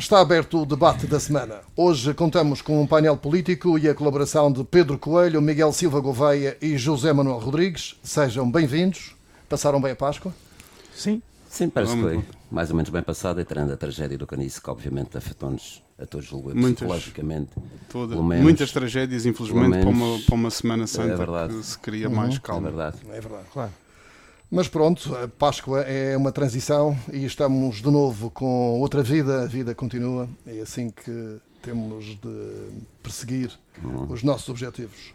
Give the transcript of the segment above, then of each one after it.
Está aberto o debate da semana. Hoje contamos com um painel político e a colaboração de Pedro Coelho, Miguel Silva Gouveia e José Manuel Rodrigues. Sejam bem-vindos. Passaram bem a Páscoa? Sim, parece que foi mais ou menos bem passada, e tirando a tragédia do Caniço, que obviamente afetou-nos a todos psicologicamente. Muitas tragédias, infelizmente, para uma Semana Santa que se queria mais calma. É verdade, claro. Mas pronto, a Páscoa é uma transição e estamos de novo com outra vida, a vida continua, é assim que temos de perseguir os nossos objetivos.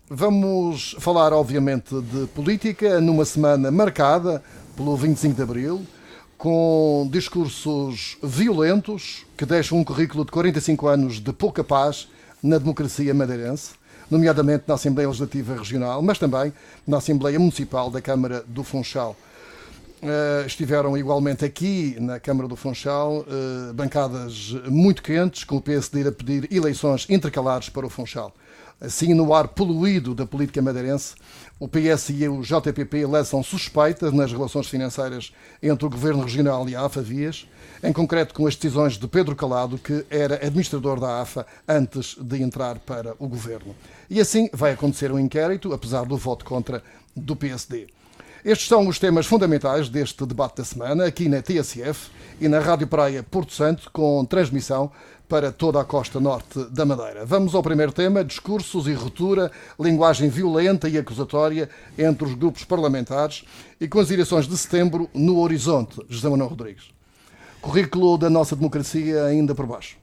Vamos falar, obviamente, de política numa semana marcada pelo 25 de Abril, com discursos violentos que deixam um currículo de 45 anos de pouca paz na democracia madeirense, nomeadamente na Assembleia Legislativa Regional, mas também na Assembleia Municipal da Câmara do Funchal. Estiveram igualmente aqui na Câmara do Funchal bancadas muito quentes, com o PSD a pedir eleições intercalares para o Funchal. Assim, no ar poluído da política madeirense, o PS e o JPP lançam suspeitas nas relações financeiras entre o Governo Regional e a AFA Vias, em concreto com as decisões de Pedro Calado, que era administrador da AFA antes de entrar para o Governo. E assim vai acontecer um inquérito, apesar do voto contra do PSD. Estes são os temas fundamentais deste debate da semana, aqui na TSF e na Rádio Praia Porto Santo, com transmissão para toda a costa norte da Madeira. Vamos ao primeiro tema: discursos e ruptura, linguagem violenta e acusatória entre os grupos parlamentares e com as eleições de setembro no horizonte. José Manuel Rodrigues. Currículo da nossa democracia ainda por baixo.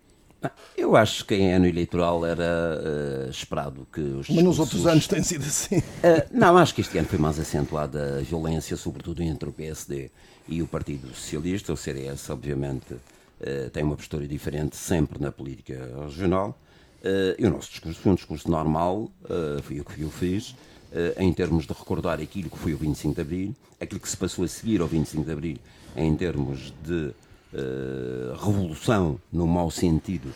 Eu acho que em ano eleitoral era esperado que os discursos... Mas nos outros anos tem sido assim. Não, acho que este ano foi mais acentuada a violência, sobretudo entre o PSD e o Partido Socialista. O CDS, obviamente, tem uma postura diferente sempre na política regional. E o nosso discurso foi um discurso normal, foi o que eu fiz, em termos de recordar aquilo que foi o 25 de Abril, aquilo que se passou a seguir ao 25 de Abril, em termos de revolução, no mau sentido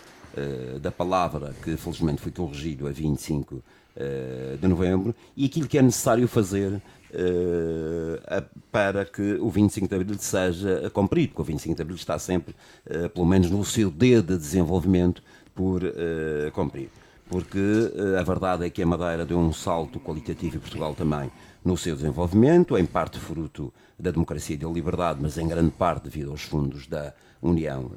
da palavra, que felizmente foi corrigido a 25 de novembro, e aquilo que é necessário fazer para que o 25 de Abril seja cumprido, porque o 25 de Abril está sempre, pelo menos no seu dedo de desenvolvimento, por cumprir. Porque a verdade é que a Madeira deu um salto qualitativo, e Portugal também, no seu desenvolvimento, em parte fruto da democracia e da liberdade, mas em grande parte devido aos fundos da União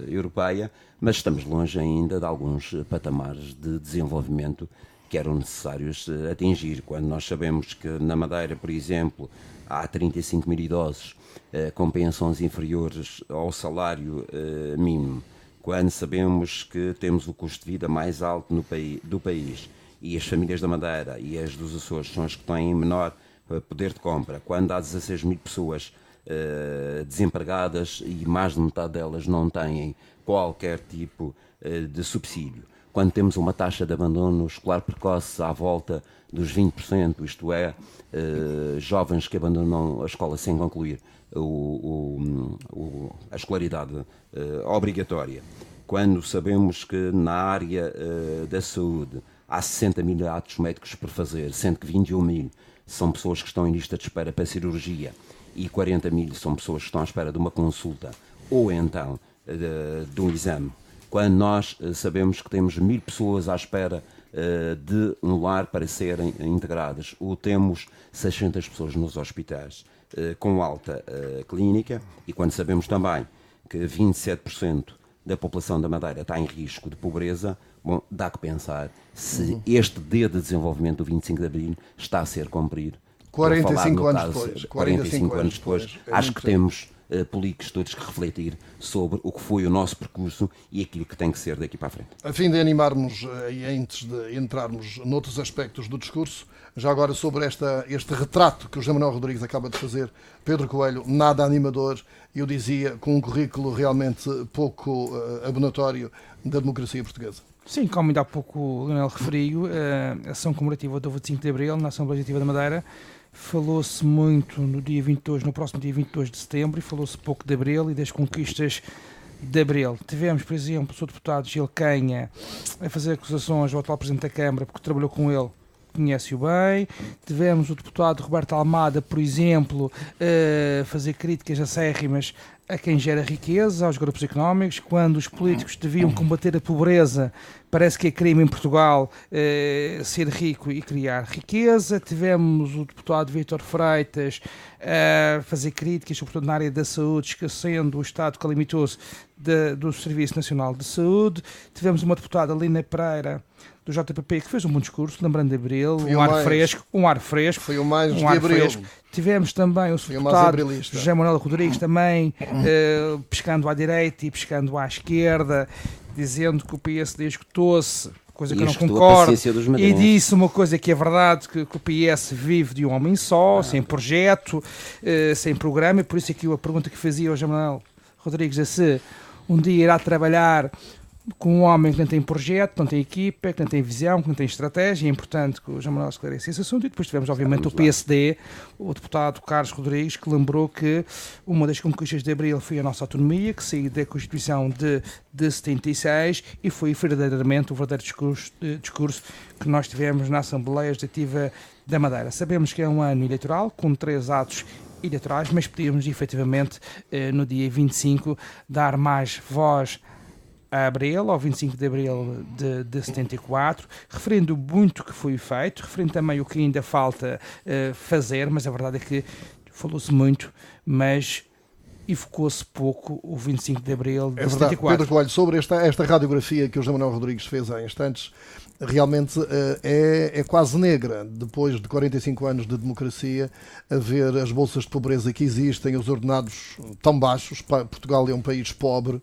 Europeia, mas estamos longe ainda de alguns patamares de desenvolvimento que eram necessários atingir. Quando nós sabemos que na Madeira, por exemplo, há 35 mil idosos com pensões inferiores ao salário mínimo, quando sabemos que temos o custo de vida mais alto do país, e as famílias da Madeira e as dos Açores são as que têm menor poder de compra, quando há 16 mil pessoas desempregadas e mais de metade delas não têm qualquer tipo de subsídio, quando temos uma taxa de abandono escolar precoce à volta dos 20%, isto é, jovens que abandonam a escola sem concluir a escolaridade obrigatória, quando sabemos que na área da saúde há 60 mil atos médicos por fazer, sendo que 21 mil são pessoas que estão em lista de espera para cirurgia e 40 mil são pessoas que estão à espera de uma consulta ou então de um exame. Quando nós sabemos que temos 1000 pessoas à espera de um lar para serem integradas, ou temos 600 pessoas nos hospitais com alta clínica, e quando sabemos também que 27% da população da Madeira está em risco de pobreza, bom, dá que pensar se este dedo de desenvolvimento do 25 de Abril está a ser cumprido. 45 anos depois. Acho que temos políticos todos que refletir sobre o que foi o nosso percurso e aquilo que tem que ser daqui para a frente. A fim de animarmos e antes de entrarmos noutros aspectos do discurso, já agora sobre este retrato que o José Manuel Rodrigues acaba de fazer, Pedro Coelho, nada animador, eu dizia, com um currículo realmente pouco abonatório da democracia portuguesa. Sim, como ainda há pouco o Leonel referiu, a ação comemorativa do 25 de Abril na Assembleia Legislativa da Madeira falou-se muito no próximo dia 22 de setembro, e falou-se pouco de Abril e das conquistas de Abril. Tivemos, por exemplo, o Sr. Deputado Gil Canha a fazer acusações ao atual Presidente da Câmara, porque trabalhou com ele, conhece-o bem. Tivemos o deputado Roberto Almada, por exemplo, a fazer críticas acérrimas a quem gera riqueza, aos grupos económicos. Quando os políticos deviam combater a pobreza, parece que é crime em Portugal ser rico e criar riqueza. Tivemos o deputado Vítor Freitas a fazer críticas, sobretudo na área da saúde, esquecendo o estado calamitoso do Serviço Nacional de Saúde. Tivemos uma deputada, Lina Pereira, do JPP, que fez um bom discurso, lembrando de Abril, um ar fresco. Foi o mais de Abril. Tivemos também o deputado José Manuel Rodrigues, também pescando à direita e pescando à esquerda, dizendo que o PSD esgotou-se, coisa que eu não concordo, e disse uma coisa que é verdade, que o PS vive de um homem só, sem projeto, sem programa, e por isso aqui a pergunta que fazia ao José Manuel Rodrigues é se um dia irá trabalhar com um homem que não tem projeto, que não tem equipa, que não tem visão, que não tem estratégia. É importante que o João Manuel esclareça esse assunto. E depois tivemos, obviamente, o PSD, o deputado Carlos Rodrigues, que lembrou que uma das conquistas de Abril foi a nossa autonomia, que saiu da Constituição de 76, e foi verdadeiramente o verdadeiro discurso que nós tivemos na Assembleia Legislativa da Madeira. Sabemos que é um ano eleitoral, com 3 atos eleitorais, mas podíamos, efetivamente, no dia 25, dar mais voz a Abril, ao 25 de Abril de 74, referindo muito o que foi feito, referindo também o que ainda falta fazer, mas a verdade é que falou-se muito, mas evocou-se pouco o 25 de Abril de 74. Verdade. Pedro Coelho, sobre esta radiografia que o José Manuel Rodrigues fez há instantes, realmente é quase negra. Depois de 45 anos de democracia, a ver as bolsas de pobreza que existem, os ordenados tão baixos. Portugal é um país pobre,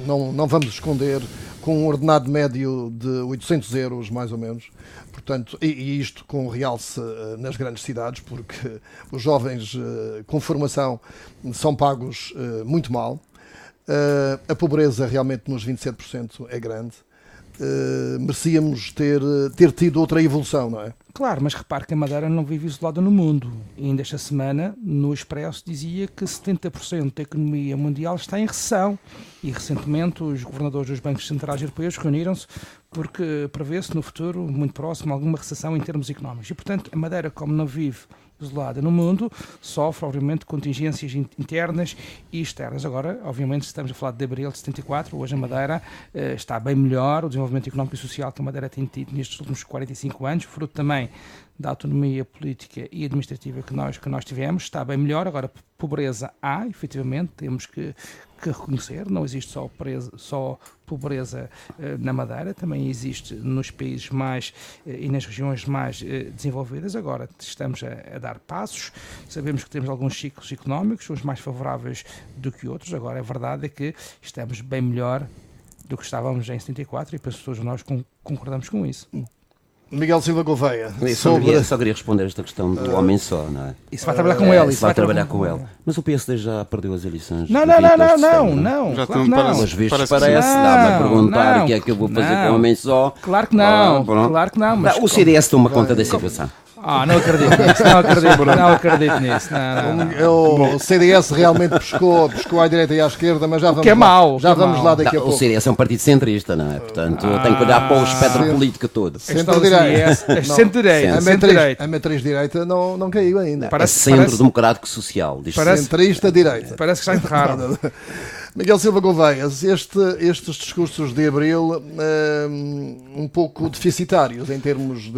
não vamos esconder, com um ordenado médio de 800 euros, mais ou menos. Portanto, e isto com realce nas grandes cidades, porque os jovens com formação são pagos muito mal. A pobreza realmente nos 27% é grande. Merecíamos ter tido outra evolução, não é? Claro, mas repare que a Madeira não vive isolada no mundo. E ainda esta semana, no Expresso, dizia que 70% da economia mundial está em recessão. E recentemente os governadores dos bancos centrais europeus reuniram-se porque prevê-se no futuro, muito próximo, alguma recessão em termos económicos. E, portanto, a Madeira, como não vive isolada no mundo, sofre, obviamente, contingências internas e externas. Agora, obviamente, estamos a falar de Abril de 74, hoje a Madeira está bem melhor, o desenvolvimento económico e social que a Madeira tem tido nestes últimos 45 anos, fruto também da autonomia política e administrativa que nós tivemos, está bem melhor. Agora, pobreza há, efetivamente, temos que reconhecer, não existe só pobreza na Madeira, também existe nos países mais e nas regiões mais desenvolvidas. Agora estamos a dar passos, sabemos que temos alguns ciclos económicos, uns mais favoráveis do que outros. Agora a verdade é que estamos bem melhor do que estávamos em 74 e penso que todos nós concordamos com isso. Miguel Silva Gouveia. Só queria responder esta questão do homem só, não é? Isso vai trabalhar com ele. Isso vai trabalhar com ele. Mas o PSD já perdeu as eleições. Não. Já claro que não. Mas vistos parece, dá-me a perguntar o que é que eu vou fazer com o homem só. Claro que não, claro que não. Mas o CDS toma conta da situação. Não acredito nisso, não. O CDS realmente pescou à direita e à esquerda, mas já vamos, vamos lá daqui a pouco. O CDS é um partido centrista, não é? Portanto, tem que olhar para o espectro político todo. Centro-direita. A matriz direita não caiu ainda. É centro-democrático social. Centrista-direita. Parece que está enterrado. Miguel Silva Gouveia, estes discursos de Abril um pouco deficitários em termos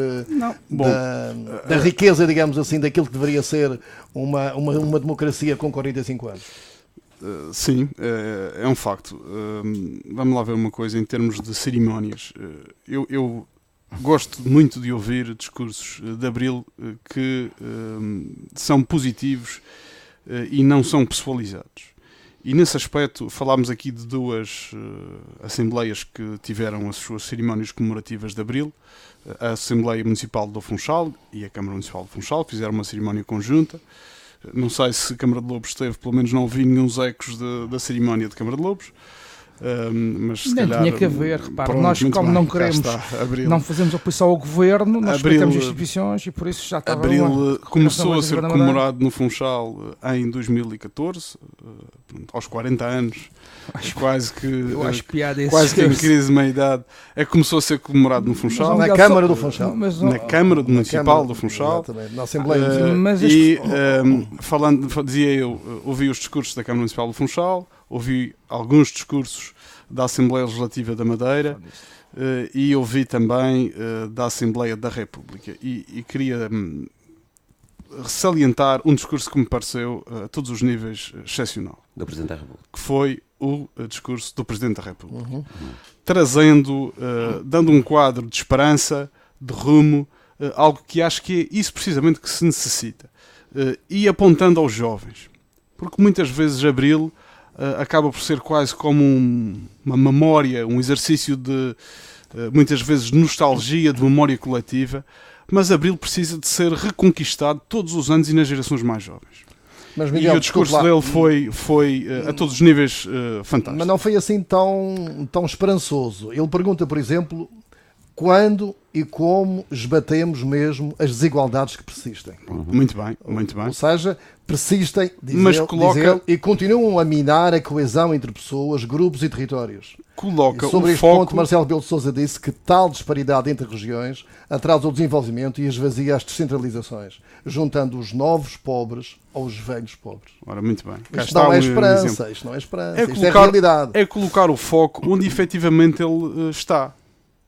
da riqueza, digamos assim, daquilo que deveria ser uma democracia com 45 anos. Sim, é um facto. Vamos lá ver uma coisa em termos de cerimónias. Eu gosto muito de ouvir discursos de Abril que são positivos e não são pessoalizados. E nesse aspecto falámos aqui de 2 assembleias que tiveram as suas cerimónias comemorativas de Abril. A Assembleia Municipal do Funchal e a Câmara Municipal do Funchal fizeram uma cerimónia conjunta. Não sei se a Câmara de Lobos esteve, pelo menos não ouvi nenhum ecos da cerimónia de Câmara de Lobos. Mas se Nem calhar, tinha que haver, repara, pronto, nós muito como bem, não cá queremos, está, Abril. não fazemos oposição ao governo, nós Abril, respeitamos as instituições e por isso já estava Abril começou a ser Madeira. comemorado no Funchal em 2014, aos 40 anos, quase que Eu acho piada esse quase que em discurso. crise de meia-idade, é que começou a ser comemorado no Funchal, Na Miguel, Câmara só- do Funchal. mas, na Câmara Municipal Câmara, do Funchal. Exatamente, na Assembleia Uh, Municipal. Mas e dizia eu, ouvi os discursos da Câmara Municipal do Funchal, ouvi alguns discursos da Assembleia Legislativa da Madeira e ouvi também da Assembleia da República. E queria salientar um discurso que me pareceu a todos os níveis excepcional, Do Presidente da República. que foi o discurso do Presidente da República, trazendo, dando um quadro de esperança, de rumo, algo que acho que é isso precisamente que se necessita, e apontando aos jovens, porque muitas vezes Abril acaba por ser quase como uma memória, um exercício de, muitas vezes, nostalgia, de memória coletiva, mas Abril precisa de ser reconquistado todos os anos e nas gerações mais jovens. Mas, Miguel, E o discurso desculpe lá, dele foi a todos os níveis fantástico. mas não foi assim tão esperançoso. Ele pergunta, por exemplo, quando e como esbatemos mesmo as desigualdades que persistem. Muito bem, muito bem. Ou seja, persistem, diz Mas ele, coloca- diz ele, e continuam a minar a coesão entre pessoas, grupos e territórios. Coloca E sobre o este foco... ponto, Marcelo Rebelo de Sousa disse que tal disparidade entre regiões atrasa o desenvolvimento e esvazia as descentralizações, juntando os novos pobres aos velhos pobres. Ora, muito bem. Cá Isto está não é um exemplo. esperança, isto não é esperança, isto é colocar, realidade. é colocar o foco onde efetivamente ele está.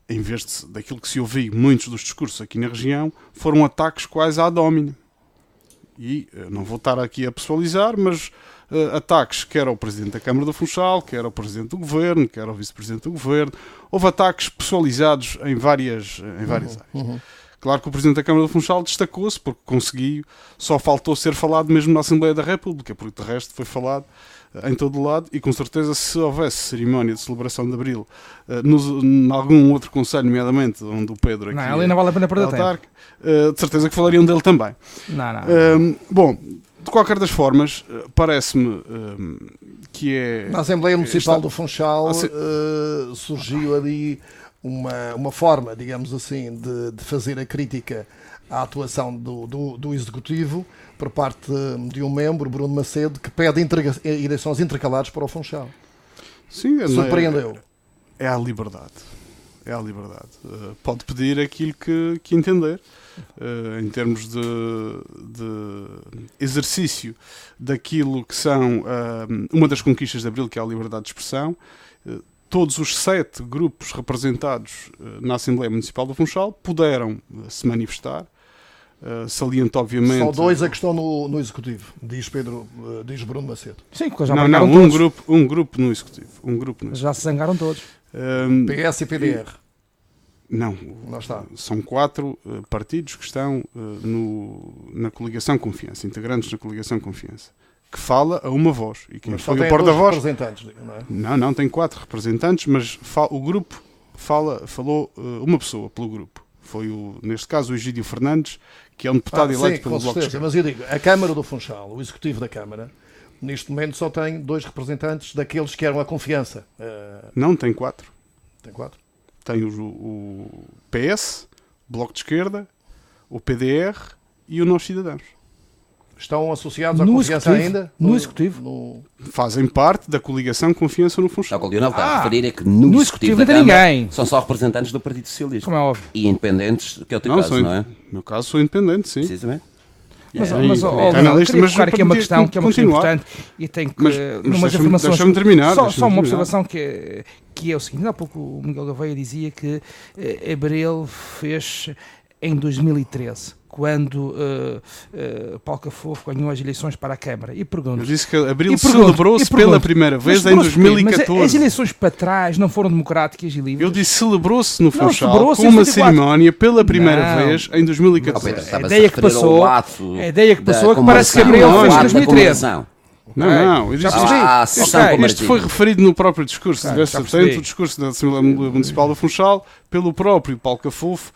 Em vez daquilo que se ouviu, muitos dos discursos aqui na região foram ataques quase à domina. E não vou estar aqui a pessoalizar, mas ataques quer ao Presidente da Câmara do Funchal, quer ao Presidente do Governo, quer ao Vice-Presidente do Governo. Houve ataques pessoalizados em várias áreas. Claro que o Presidente da Câmara do Funchal destacou-se porque conseguiu, só faltou ser falado mesmo na Assembleia da República, porque de resto foi falado em todo o lado, e com certeza se houvesse cerimónia de celebração de Abril em algum outro conselho, nomeadamente onde o Pedro aqui Não, ali não vale a pena perder tempo. autarca, de certeza que falariam dele também. Não. Bom, de qualquer das formas, parece-me que é... Na Assembleia Municipal está- do Funchal surgiu ali uma forma, digamos assim, de fazer a crítica à atuação do Executivo por parte de um membro, Bruno Macedo, que pede eleições intercalares para o Funchal. Sim, Surpreendeu. é a liberdade. É a liberdade. Pode pedir aquilo que entender. Em termos de exercício daquilo que são uma das conquistas de Abril, que é a liberdade de expressão. Todos os 7 grupos representados na Assembleia Municipal do Funchal puderam se manifestar. Saliento, obviamente... Só 2 é que estão no Executivo, diz Bruno Macedo. Sim, porque já Não, marcaram um todos. grupo no Executivo. Já se zangaram todos. PS e PDR. Não, Não está. são 4 partidos que estão na coligação Confiança, integrantes na coligação Confiança, que fala a uma voz. E quem Mas foi só o tem porta-voz... dois representantes, não é? Não, tem 4 representantes, mas o grupo falou uma pessoa pelo grupo. Foi, neste caso, o Egídio Fernandes, que é um deputado eleito sim, pelo com Bloco de certeza. Esquerda. Mas eu digo, a Câmara do Funchal, o Executivo da Câmara, neste momento só tem 2 representantes daqueles que eram a confiança. Não, tem 4. Tem 4? Tem o PS, o Bloco de Esquerda, o PDR e o Nós Cidadãos. Estão associados à No confiança Executivo? ainda? No Executivo? Fazem parte da coligação Confiança no O Funchal. que o Lionel está a Ah, referir é que no no Executivo Executivo não da tem Câmara ninguém. são só representantes do Partido Socialista. Como é óbvio. E independentes, que é o teu caso, não é? No meu caso, sou independente, sim. Precisamente. Mas, É, mas e- ó, está Leonel, na eu lista, queria mas colocar aqui uma podia questão que é muito continuar. importante e tem que, Mas numas informações... deixa-me terminar. Só deixa-me uma terminar. observação que é o seguinte, há pouco o Miguel Gouveia dizia que Abril fez em 2013, quando Paulo Cafofo ganhou as eleições para a Câmara. E pergunto... Eu disse que Abril E pergunto- celebrou-se e pergunto, pela primeira mas vez em celebrou-se porquê? 2014. Mas as eleições para trás não foram democráticas e livres? Eu disse celebrou-se no Funchal celebrou-se com em uma 74. cerimónia pela primeira Não. vez em Oh, 2014. Pedro, A estava-se ideia a que referir ao passou- ato a ideia que da passou é que parece que comemoração, Abril fez ao em ato da 2013. comemoração. Não, eu Já disse percebi. À sessão Ok, comemorativa. isto foi referido no próprio discurso. Ok, Tivesse já atento percebi. o discurso da Assembleia Municipal do Funchal pelo próprio Paulo Cafofo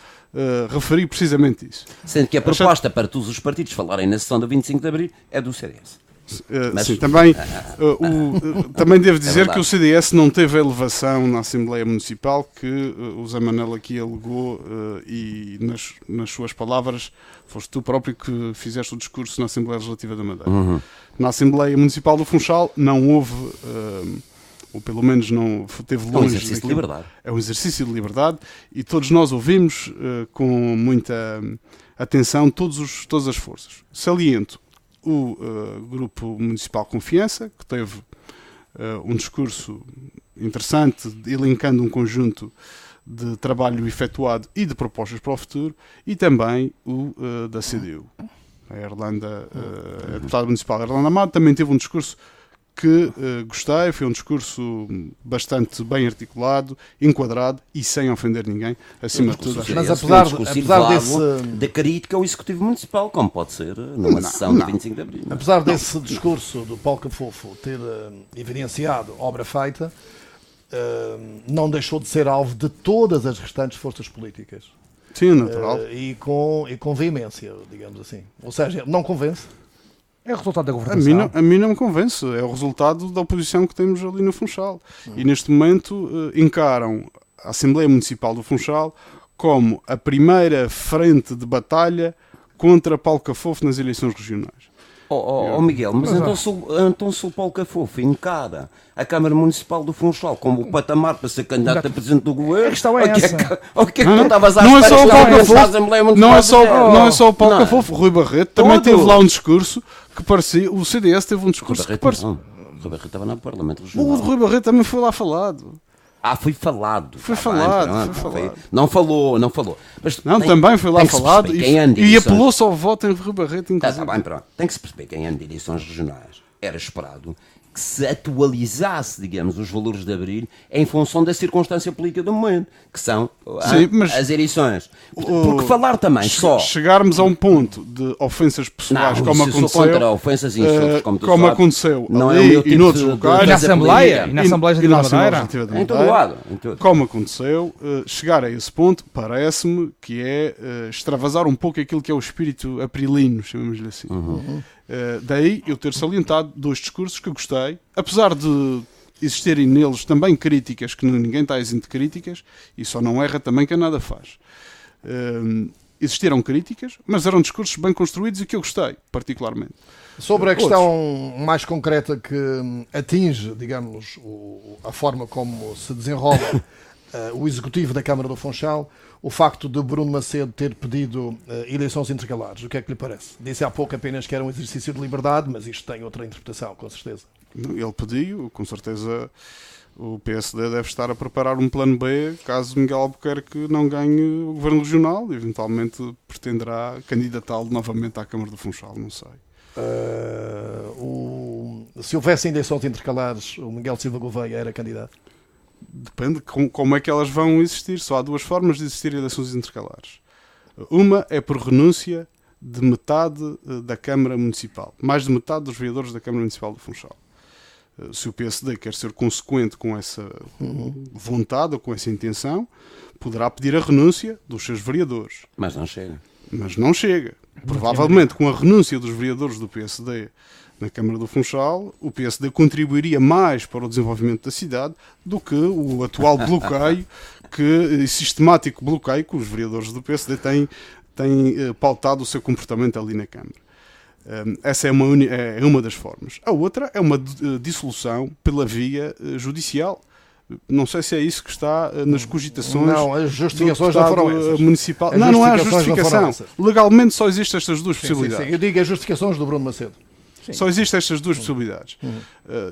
referi precisamente isso. Sendo que a proposta para todos os partidos falarem na sessão do 25 de Abril é do CDS. Sim, também devo dizer que o CDS não teve a elevação na Assembleia Municipal que o Zé Manel aqui alegou, e nas suas palavras foste tu próprio que fizeste o discurso na Assembleia Legislativa da Madeira. Na Assembleia Municipal do Funchal não houve, ou pelo menos não teve longe. É um exercício de liberdade. É um exercício de liberdade e todos nós ouvimos com muita atenção todas as forças. Saliento o Grupo Municipal Confiança, que teve um discurso interessante, elencando um conjunto de trabalho efetuado e de propostas para o futuro, e também o da CDU. A deputada municipal Erlanda Amado também teve um discurso que gostei, foi um discurso bastante bem articulado, enquadrado e sem ofender ninguém, acima de tudo. Mas apesar desse... da crítica ao Executivo Municipal, como pode ser numa sessão de 25 de Abril. Apesar desse discurso do Paulo Cafofo ter evidenciado obra feita, não deixou de ser alvo de todas as restantes forças políticas. Sim, natural. E com veemência, digamos assim. Ou seja, não convence. É o resultado da governação. A mim não me convence. É o resultado da oposição que temos ali no Funchal. E neste momento encaram a Assembleia Municipal do Funchal como a primeira frente de batalha contra Paulo Cafofo nas eleições regionais. Miguel, mas então se o Paulo Cafofo encara a Câmara Municipal do Funchal como o patamar para ser candidato a presidente do governo, a questão é essa. O que é que tu estavas à não espera? É só o Paulo Cafofo, não é só o Paulo Cafofo, Rui Barreto também teve lá um discurso que parecia, o CDS teve um discurso que parecia... Rui Barreto estava no Parlamento Regional. O Rui Barreto também foi lá falado. Foi falado. Foi falado. Não falou. Mas também foi lá falado e apelou-se ao voto em Rui Barreto, inclusive. Está bem, pronto. Tem que se perceber que em ano de eleições regionais era esperado que se atualizasse, digamos, os valores de Abril em função da circunstância política do momento, que são as eleições. Porque falar também só... Chegarmos a um ponto de ofensas pessoais, como aconteceu... contra ofensas e insultos, como aconteceu não ali é o meu tipo e noutros locais. E na Assembleia Legislativa da Madeira. Em todo lado. Como aconteceu, chegar a esse ponto, parece-me que é extravasar um pouco aquilo que é o espírito aprilino, chamamos-lhe assim. Daí eu ter salientado dois discursos que eu gostei, apesar de existirem neles também críticas, que ninguém está isento de críticas, e só não erra também quem nada faz. Existiram críticas, mas eram discursos bem construídos e que eu gostei, particularmente. Sobre a questão mais concreta que atinge, digamos, a forma como se desenrola o Executivo da Câmara do Funchal, o facto de Bruno Macedo ter pedido eleições intercalares, o que é que lhe parece? Disse há pouco apenas que era um exercício de liberdade, mas isto tem outra interpretação, com certeza. Ele pediu, com certeza o PSD deve estar a preparar um plano B, caso Miguel Albuquerque não ganhe o Governo Regional, eventualmente pretenderá candidatá-lo novamente à Câmara do Funchal, não sei. Se houvesse eleições intercalares, o Miguel Silva Gouveia era candidato? Depende como é que elas vão existir. Só há duas formas de existir eleições intercalares. Uma é por renúncia de metade da Câmara Municipal, mais de metade dos vereadores da Câmara Municipal do Funchal. Se o PSD quer ser consequente com essa vontade ou com essa intenção, poderá pedir a renúncia dos seus vereadores. Mas não chega. Provavelmente, com a renúncia dos vereadores do PSD na Câmara do Funchal, o PSD contribuiria mais para o desenvolvimento da cidade do que o atual bloqueio, sistemático bloqueio que os vereadores do PSD têm pautado o seu comportamento ali na Câmara. Essa é uma das formas. A outra é uma dissolução pela via judicial. Não sei se é isso que está nas cogitações. Não, as justificações não foram essas. Municipal. Não há justificação. Legalmente só existem estas duas possibilidades. Sim. Eu digo as justificações do Bruno Macedo. Sim. Só existem estas duas possibilidades.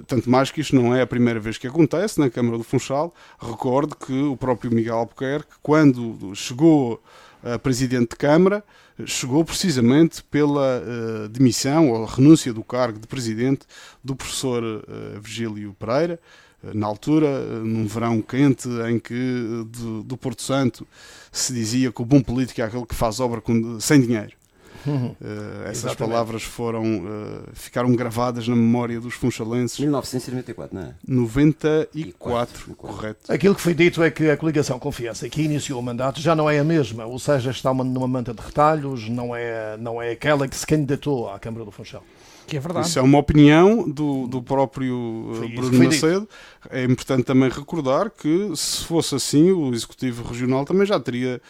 Tanto mais que isto não é a primeira vez que acontece na Câmara do Funchal. Recordo que o próprio Miguel Albuquerque, quando chegou a Presidente de Câmara, chegou precisamente pela demissão ou renúncia do cargo de Presidente do professor Virgílio Pereira, na altura, num verão quente em que do Porto Santo se dizia que o bom político é aquele que faz obra sem dinheiro. Essas Exatamente. Palavras ficaram gravadas na memória dos funchalenses. 1994, não é? 94, correto. Aquilo que foi dito é que a coligação Confiança, que iniciou o mandato, já não é a mesma, ou seja, está numa manta de retalhos, não é aquela que se candidatou à Câmara do Funchal. Que é verdade. Isso é uma opinião do próprio Bruno Macedo. É importante também recordar que, se fosse assim, o Executivo Regional também já teria,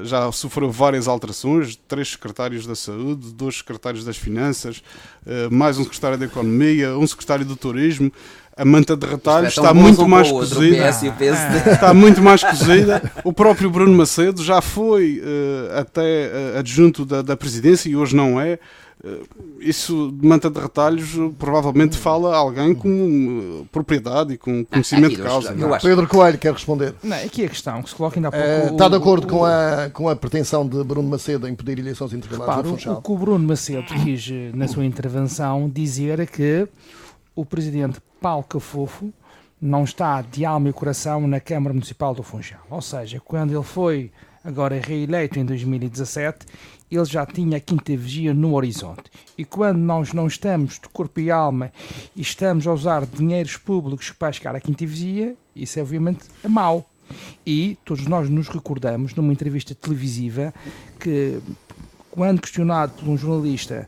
já sofreu várias alterações, 3 secretários da Saúde, 2 secretários das Finanças, mais um secretário da Economia, um secretário do Turismo. A manta de retalhos está muito mais cozida. Está muito mais cozida. O próprio Bruno Macedo já foi até adjunto da presidência e hoje não é. Isso de manta de retalhos provavelmente fala alguém com propriedade e com conhecimento de causa. Pedro Coelho quer responder. Não, aqui a questão que se coloca ainda há pouco. Está de acordo com a pretensão de Bruno Macedo em pedir eleições intercalares no Funchal? O que o Bruno Macedo quis, na sua intervenção, dizer é que o presidente Paulo Cafofo não está de alma e coração na Câmara Municipal do Funchal. Ou seja, quando ele foi agora reeleito em 2017, ele já tinha a quinta vigia no horizonte. E quando nós não estamos de corpo e alma e estamos a usar dinheiros públicos para chegar à quinta vigia, isso é obviamente mau. E todos nós nos recordamos, numa entrevista televisiva, que quando questionado por um jornalista,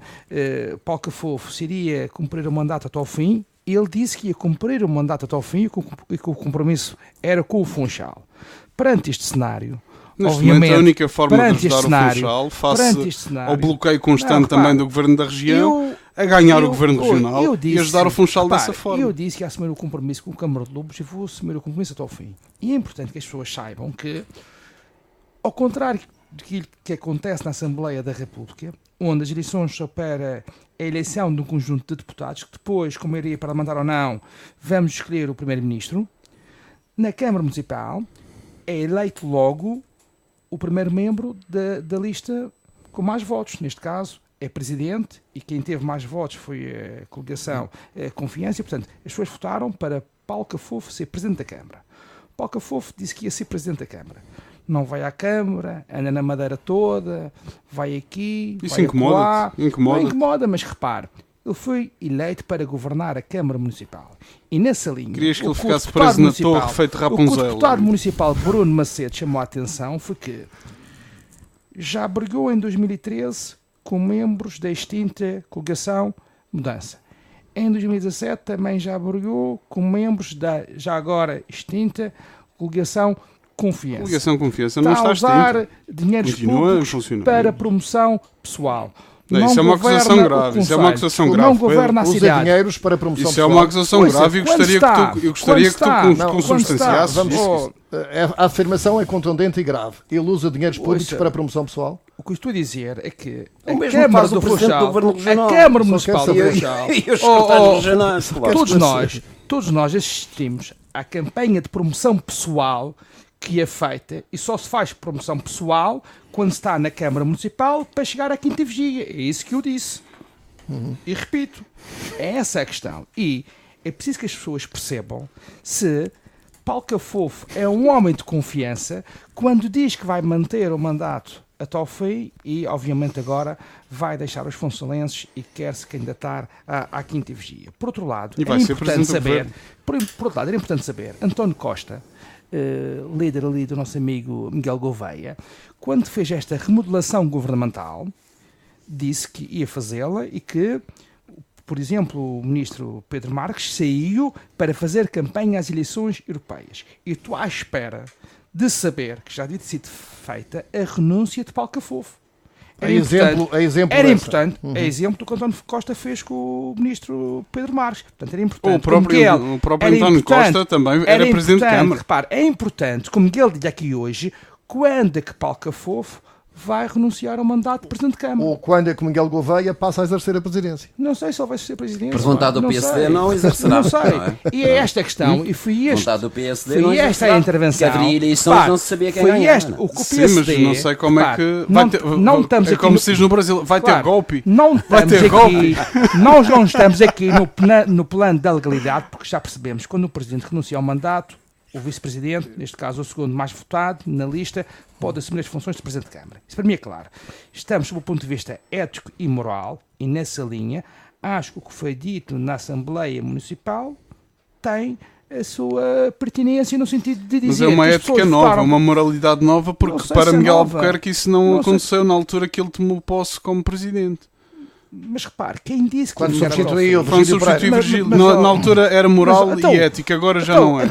Paulo Cafofo se iria cumprir o mandato até ao fim, ele disse que ia cumprir o mandato até ao fim e que o compromisso era com o Funchal. Perante este cenário, neste momento, a única forma de ajudar o Funchal, face ao bloqueio constante também do Governo da região, a ganhar o Governo Regional e ajudar o Funchal dessa forma. Eu disse que ia assumir o compromisso com o Câmara de Lobos e vou assumir o compromisso até ao fim. E é importante que as pessoas saibam que, ao contrário daquilo que acontece na Assembleia da República, onde as eleições só para a eleição de um conjunto de deputados, que depois, como iria parlamentar ou não, vamos escolher o Primeiro-Ministro, na Câmara Municipal é eleito logo o primeiro membro da lista com mais votos. Neste caso, é Presidente, e quem teve mais votos foi a coligação Confiança, e, portanto, as pessoas votaram para Paulo Cafofo ser Presidente da Câmara. Paulo Cafofo disse que ia ser Presidente da Câmara. Não vai à Câmara, anda na Madeira toda, vai aqui, isso vai incomoda, não incomoda, mas repare, ele foi eleito para governar a Câmara Municipal. E nessa linha... Querias que ele ficasse preso na torre, feito Rapunzel. O que o deputado municipal Bruno Macedo chamou a atenção foi que já brigou em 2013 com membros da extinta coligação Mudança. Em 2017 também já brigou com membros da já agora extinta coligação Confiança. Coligação Confiança não está a usar dinheiros públicos para promoção pessoal. Não, isso é uma acusação grave. Isso é uma acusação grave. Não governa a cidade. Usa dinheiros para promoção isso pessoal. É uma acusação grave e gostaria que tu consubstanciasses. A afirmação é contundente e grave. Ele usa dinheiros públicos para promoção pessoal? O que eu estou a dizer é que a Câmara do Funchal, a Câmara Municipal do Funchal, e os secretários regionais, todos nós assistimos à campanha de promoção pessoal que é feita, e só se faz promoção pessoal quando se está na Câmara Municipal para chegar à quinta vigia. É isso que eu disse. E repito, é essa a questão. E é preciso que as pessoas percebam se Paulo Cafofo é um homem de confiança quando diz que vai manter o mandato até ao fim e, obviamente, agora vai deixar os funcionenses e quer-se candidatar à quinta vigia. Por outro lado, era importante saber, António Costa, líder ali do nosso amigo Miguel Gouveia, quando fez esta remodelação governamental, disse que ia fazê-la e que, por exemplo, o ministro Pedro Marques saiu para fazer campanha às eleições europeias. E estou à espera de saber que já devia ter sido feita a renúncia de Paulo Cafofo. Era importante, é exemplo do que António Costa fez com o ministro Pedro Marques. Portanto, era importante. O próprio António Costa também era presidente da Câmara. Repare, é importante, como Miguel diz aqui hoje, quando é que Paulo Cafofo vai renunciar ao mandato de Presidente de Câmara. Ou quando é que Miguel Gouveia passa a exercer a presidência. Não sei se ele vai exercer a presidência. Perguntado do PSD não exercerá. Não sei. E é esta a questão. E foi do PSD foi não esta a intervenção. Que haveria eleições, não se sabia quem ganhava. O que o PSD... Sim, mas não sei como é que... É como se diz no Brasil, vai ter golpe. Nós não estamos aqui no plano da legalidade, porque já percebemos que quando o Presidente renuncia ao mandato, o vice-presidente, neste caso o segundo mais votado na lista, pode assumir as funções de Presidente de Câmara. Isso para mim é claro. Estamos sob o ponto de vista ético e moral, e nessa linha, acho que o que foi dito na Assembleia Municipal tem a sua pertinência no sentido de dizer... Mas é uma ética nova, uma moralidade nova, porque para Miguel Albuquerque isso não aconteceu na altura que ele tomou posse como Presidente. Mas repare, quem disse que Quando o Miguel era substituiu tão Quando Virgílio Pereira. substituiu Virgílio, Mas, na altura era moral mas, então, e ética, agora já não é.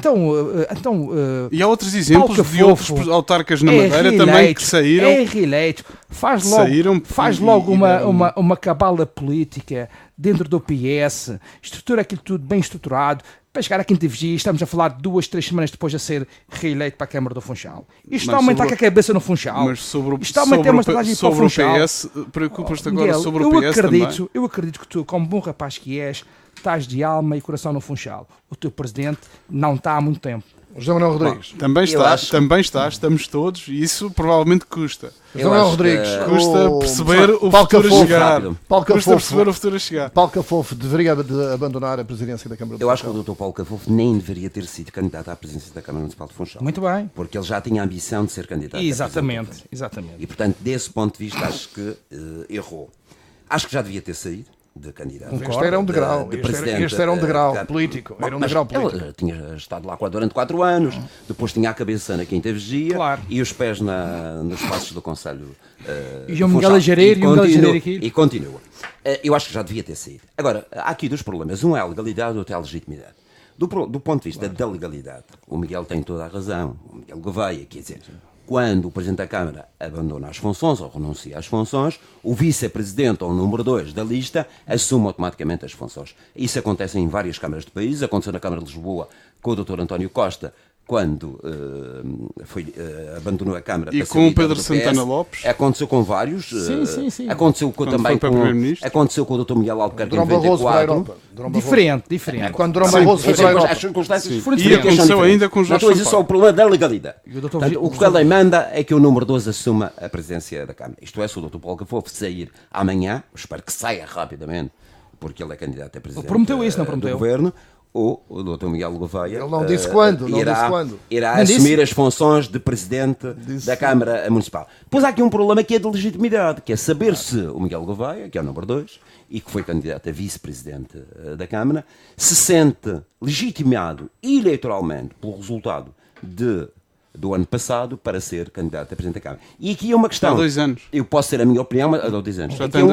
E há outros exemplos Paulo de outros Cafofo autarcas na Madeira também que saíram. É reeleito. Faz logo uma cabala política dentro do PS, estrutura aquilo tudo bem estruturado. Para chegar à quinta vigia, estamos a falar 2-3 semanas depois de ser reeleito para a Câmara do Funchal. Isto está a aumentar a cabeça no Funchal. Mas sobre o PS, preocupas-te agora sobre o PS também. Eu acredito que tu, como bom rapaz que és, estás de alma e coração no Funchal. O teu presidente não está há muito tempo. José Manuel Rodrigues. Também está, estamos todos, e isso provavelmente custa. José Manuel Rodrigues. Custa perceber o futuro a chegar. Custa perceber o futuro a chegar. Paulo Cafofo deveria abandonar a presidência da Câmara do Eu acho Funchal. que o Dr. Paulo Cafofo nem deveria ter sido candidato à presidência da Câmara Municipal de Funchal. Muito bem. Porque ele já tinha a ambição de ser candidato. Exatamente. E, portanto, desse ponto de vista, acho que errou. Acho que já devia ter saído de candidato. Este era um degrau. Este era um degrau político. Era um degrau político. Ele tinha estado lá durante 4 anos, depois tinha a cabeça na quinta vigia e os pés nos passos do Conselho. E o Miguel a gerir aqui. E continua. Eu acho que já devia ter saído. Agora, há aqui 2 problemas. Um é a legalidade, o outro é a legitimidade. Do ponto de vista da legalidade, o Miguel tem toda a razão. O Miguel Gouveia, quer dizer, quando o Presidente da Câmara abandona as funções ou renuncia às funções, o Vice-Presidente ou o número 2 da lista assume automaticamente as funções. Isso acontece em várias câmaras do país. Aconteceu na Câmara de Lisboa com o Dr. António Costa, quando abandonou a Câmara. E com o Pedro Santana Lopes. Aconteceu com vários. Sim. Aconteceu também aconteceu com o Dr. Miguel Albuquerque em 94. Diferente. Quando Durão Barroso foi para a Europa. As circunstâncias foram E diferentes. aconteceu ainda com Jorge Então, isso é só o problema da legalidade. E o Dr. Portanto, o que a lei manda é que o número 12 assuma a presidência da Câmara. Isto é, se o Dr. Paulo Cafofo sair amanhã, espero que saia rapidamente, porque ele é candidato a presidente prometeu isso, não prometeu? do governo, ou o Dr. Miguel Gouveia Ele não disse quando. irá assumir as funções de presidente da Câmara Municipal. Pois há aqui um problema que é de legitimidade, que é saber se o Miguel Gouveia, que é o número 2, e que foi candidato a vice-presidente da Câmara, se sente legitimado eleitoralmente pelo resultado do ano passado para ser candidato a presidente da Câmara. E aqui é uma questão. Há 2 anos. Eu posso ter a minha opinião, mas há 2 anos. Já Aqui é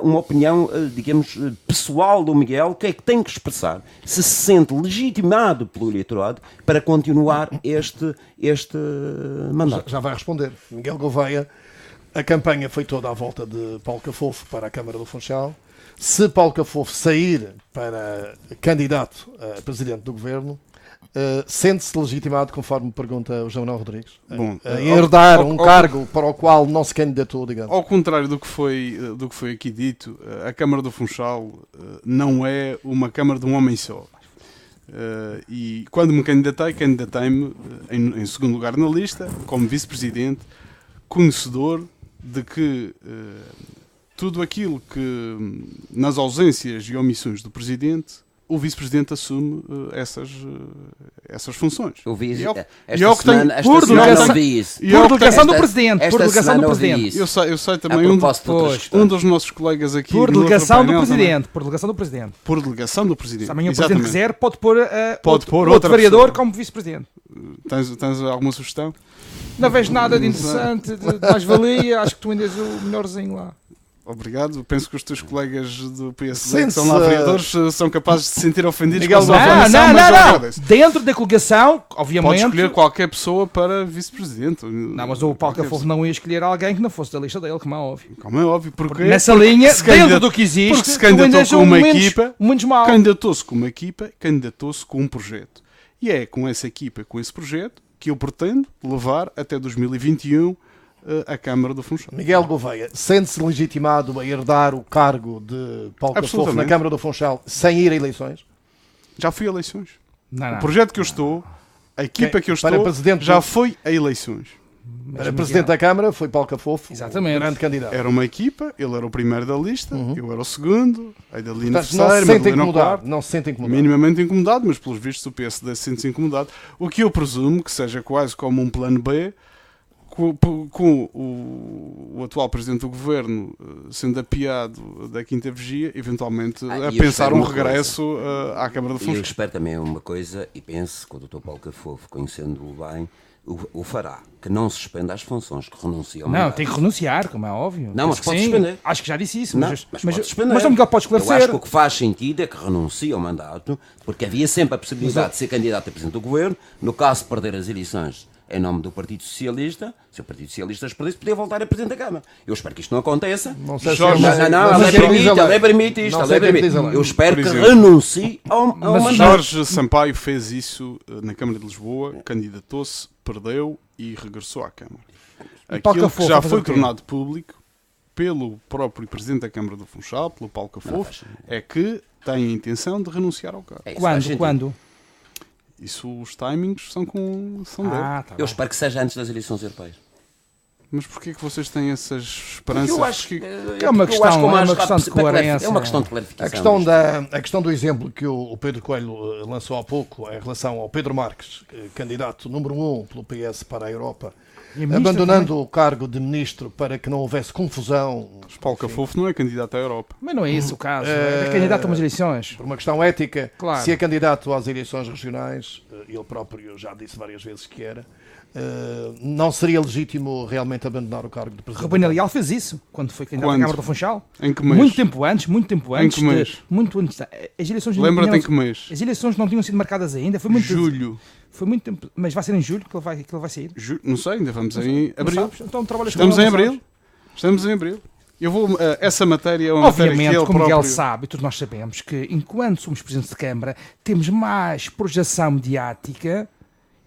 uma opinião, digamos, pessoal do Miguel, que é que tem que expressar se sente legitimado pelo eleitorado para continuar este mandato. Já vai responder. Miguel Gouveia, a campanha foi toda à volta de Paulo Cafofo para a Câmara do Funchal. Se Paulo Cafofo sair para candidato a presidente do governo, sente-se legitimado, conforme pergunta o João Manuel Rodrigues, a herdar um cargo para o qual não se candidatou, digamos. Ao contrário do que foi aqui dito, a Câmara do Funchal não é uma Câmara de um homem só. E quando me candidatei-me em segundo lugar na lista, como vice-presidente, conhecedor de que tudo aquilo que, nas ausências e omissões do presidente, o vice-presidente assume essas funções. Eu vi isso. Por delegação do presidente. Eu sei também um dos nossos colegas aqui. Por delegação do presidente. Por delegação do presidente. Se amanhã o presidente quiser, pode pôr outro vereador como vice-presidente. Tens alguma sugestão? Não vejo nada de interessante, de mais-valia. Acho que tu ainda és o melhorzinho lá. Obrigado. Penso que os teus colegas do PSD que são lá vereadores são capazes de se sentir ofendidos com a sua avaliação, mas eu agradeço. Dentro da coligação, obviamente... Pode escolher qualquer pessoa para vice-presidente. Não, mas o Paulo Cafofo não ia escolher alguém que não fosse da lista dele, como é óbvio. Como é óbvio. Porque nessa linha, dentro do que existe, porque se candidatou com uma equipa, candidatou-se com uma equipa, candidatou-se com um projeto. E é com essa equipa, com esse projeto, que eu pretendo levar até 2021 a Câmara do Funchal. Miguel Gouveia, sente-se legitimado a herdar o cargo de Paulo Cafofo na Câmara do Funchal sem ir a eleições? Já fui a eleições. Não. O projeto que eu estou, a equipa que eu estou, já foi a eleições. Para Presidente da Câmara foi Paulo Cafofo, exatamente, grande candidato. Era uma equipa, ele era o primeiro da lista, eu era o segundo, a Idalina não se sente incomodado. Minimamente incomodado, mas pelos vistos o PSD sente-se incomodado. O que eu presumo que seja quase como um plano B, com o atual Presidente do Governo sendo apiado da quinta vigia, eventualmente a pensar um regresso à Câmara do Funchal. Eu espero também uma coisa, e penso que o Dr. Paulo Cafofo, conhecendo-o bem, o fará, que não suspenda as funções, que renuncia ao Não, mandato. tem que renunciar, como é óbvio. Não, mas Penso que pode sim. suspender. Acho que já disse isso. Não, Mas pode suspender. mas o Miguel pode Eu acho esclarecer. que o que faz sentido é que renuncie ao mandato, porque havia sempre a possibilidade de ser candidato a presidente do governo. No caso de perder as eleições em nome do Partido Socialista, se o Partido Socialista as perdesse, podia voltar a presidente da Câmara. Eu espero que isto não aconteça. Não sei se Jorge, é Não, mas ela é que diz a lei. ela permite isto, Não ela sei o que é que permite. diz a lei. Eu espero Por que exemplo. renuncie ao mandato. Jorge Sampaio fez isso na Câmara de Lisboa, candidatou-se, perdeu e regressou à Câmara. Paulo Aquilo que Cafofo já a fazer foi o quê? tornado público pelo próprio Presidente da Câmara do Funchal, pelo Paulo Cafofo, é que tem a intenção de renunciar ao cargo. É, isso faz Quando? sentido. Quando? Isso, os timings são dele. Tá Eu bem. espero que seja antes das eleições europeias. Mas porquê que vocês têm essas esperanças? Eu acho que É uma porque eu acho que o mais questão rápido de para coerência. É uma questão de clarificação. A questão do exemplo que o Pedro Coelho lançou há pouco em relação ao Pedro Marques, candidato número 1 pelo PS para a Europa, E a ministra abandonando o cargo de ministro para que não houvesse confusão, Mas Paulo Cafofo não é candidato à Europa. Mas não é esse o caso. É candidato a umas eleições. por uma questão ética, Claro. se é candidato às eleições regionais, ele próprio já disse várias vezes que era, não seria legítimo realmente abandonar o cargo de presidente. Rubén Leal fez isso quando foi candidato à Quando? Câmara do Funchal. Em que mês? Muito tempo antes. Em que mês? Muito antes. As eleições não Lembra-te em tinham- que mês? As eleições não tinham sido marcadas ainda. Foi muito Julho. Foi muito tempo. Mas vai ser em julho que ele vai sair. Não sei, ainda vamos em Não abril. sabes? Então trabalhas com Estamos ele, em não abril. sabes? Estamos em abril. Eu vou. Essa matéria é uma matéria que Obviamente, ele como Miguel próprio. sabe, e todos nós sabemos, que enquanto somos presidentes de Câmara, temos mais projeção mediática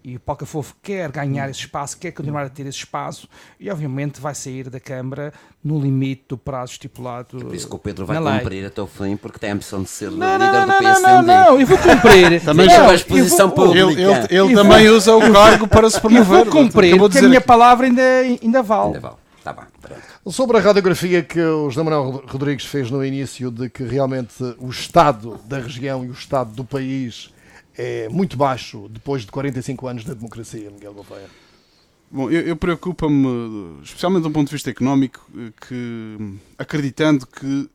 e o Paulo Cafofo quer ganhar esse espaço, quer continuar a ter esse espaço e, obviamente, vai sair da Câmara no limite do prazo estipulado. Por isso que o Pedro vai na lei. cumprir até o fim, porque tem a ambição de ser Não, líder não, do não, PSD. não, eu vou cumprir. Também Não, já vai à eu exposição vou- pública. Ele Eu também usa o cargo para se Eu promover. vou cumprir, Acabou de porque a dizer minha aqui. palavra ainda vale. Ainda vale. Está bem, pronto. Sobre a radiografia que o José Manuel Rodrigues fez no início de que realmente o estado da região e o estado do país é muito baixo depois de 45 anos da democracia, Miguel Gouveia. Bom, eu preocupa-me, especialmente do ponto de vista económico, que acreditando que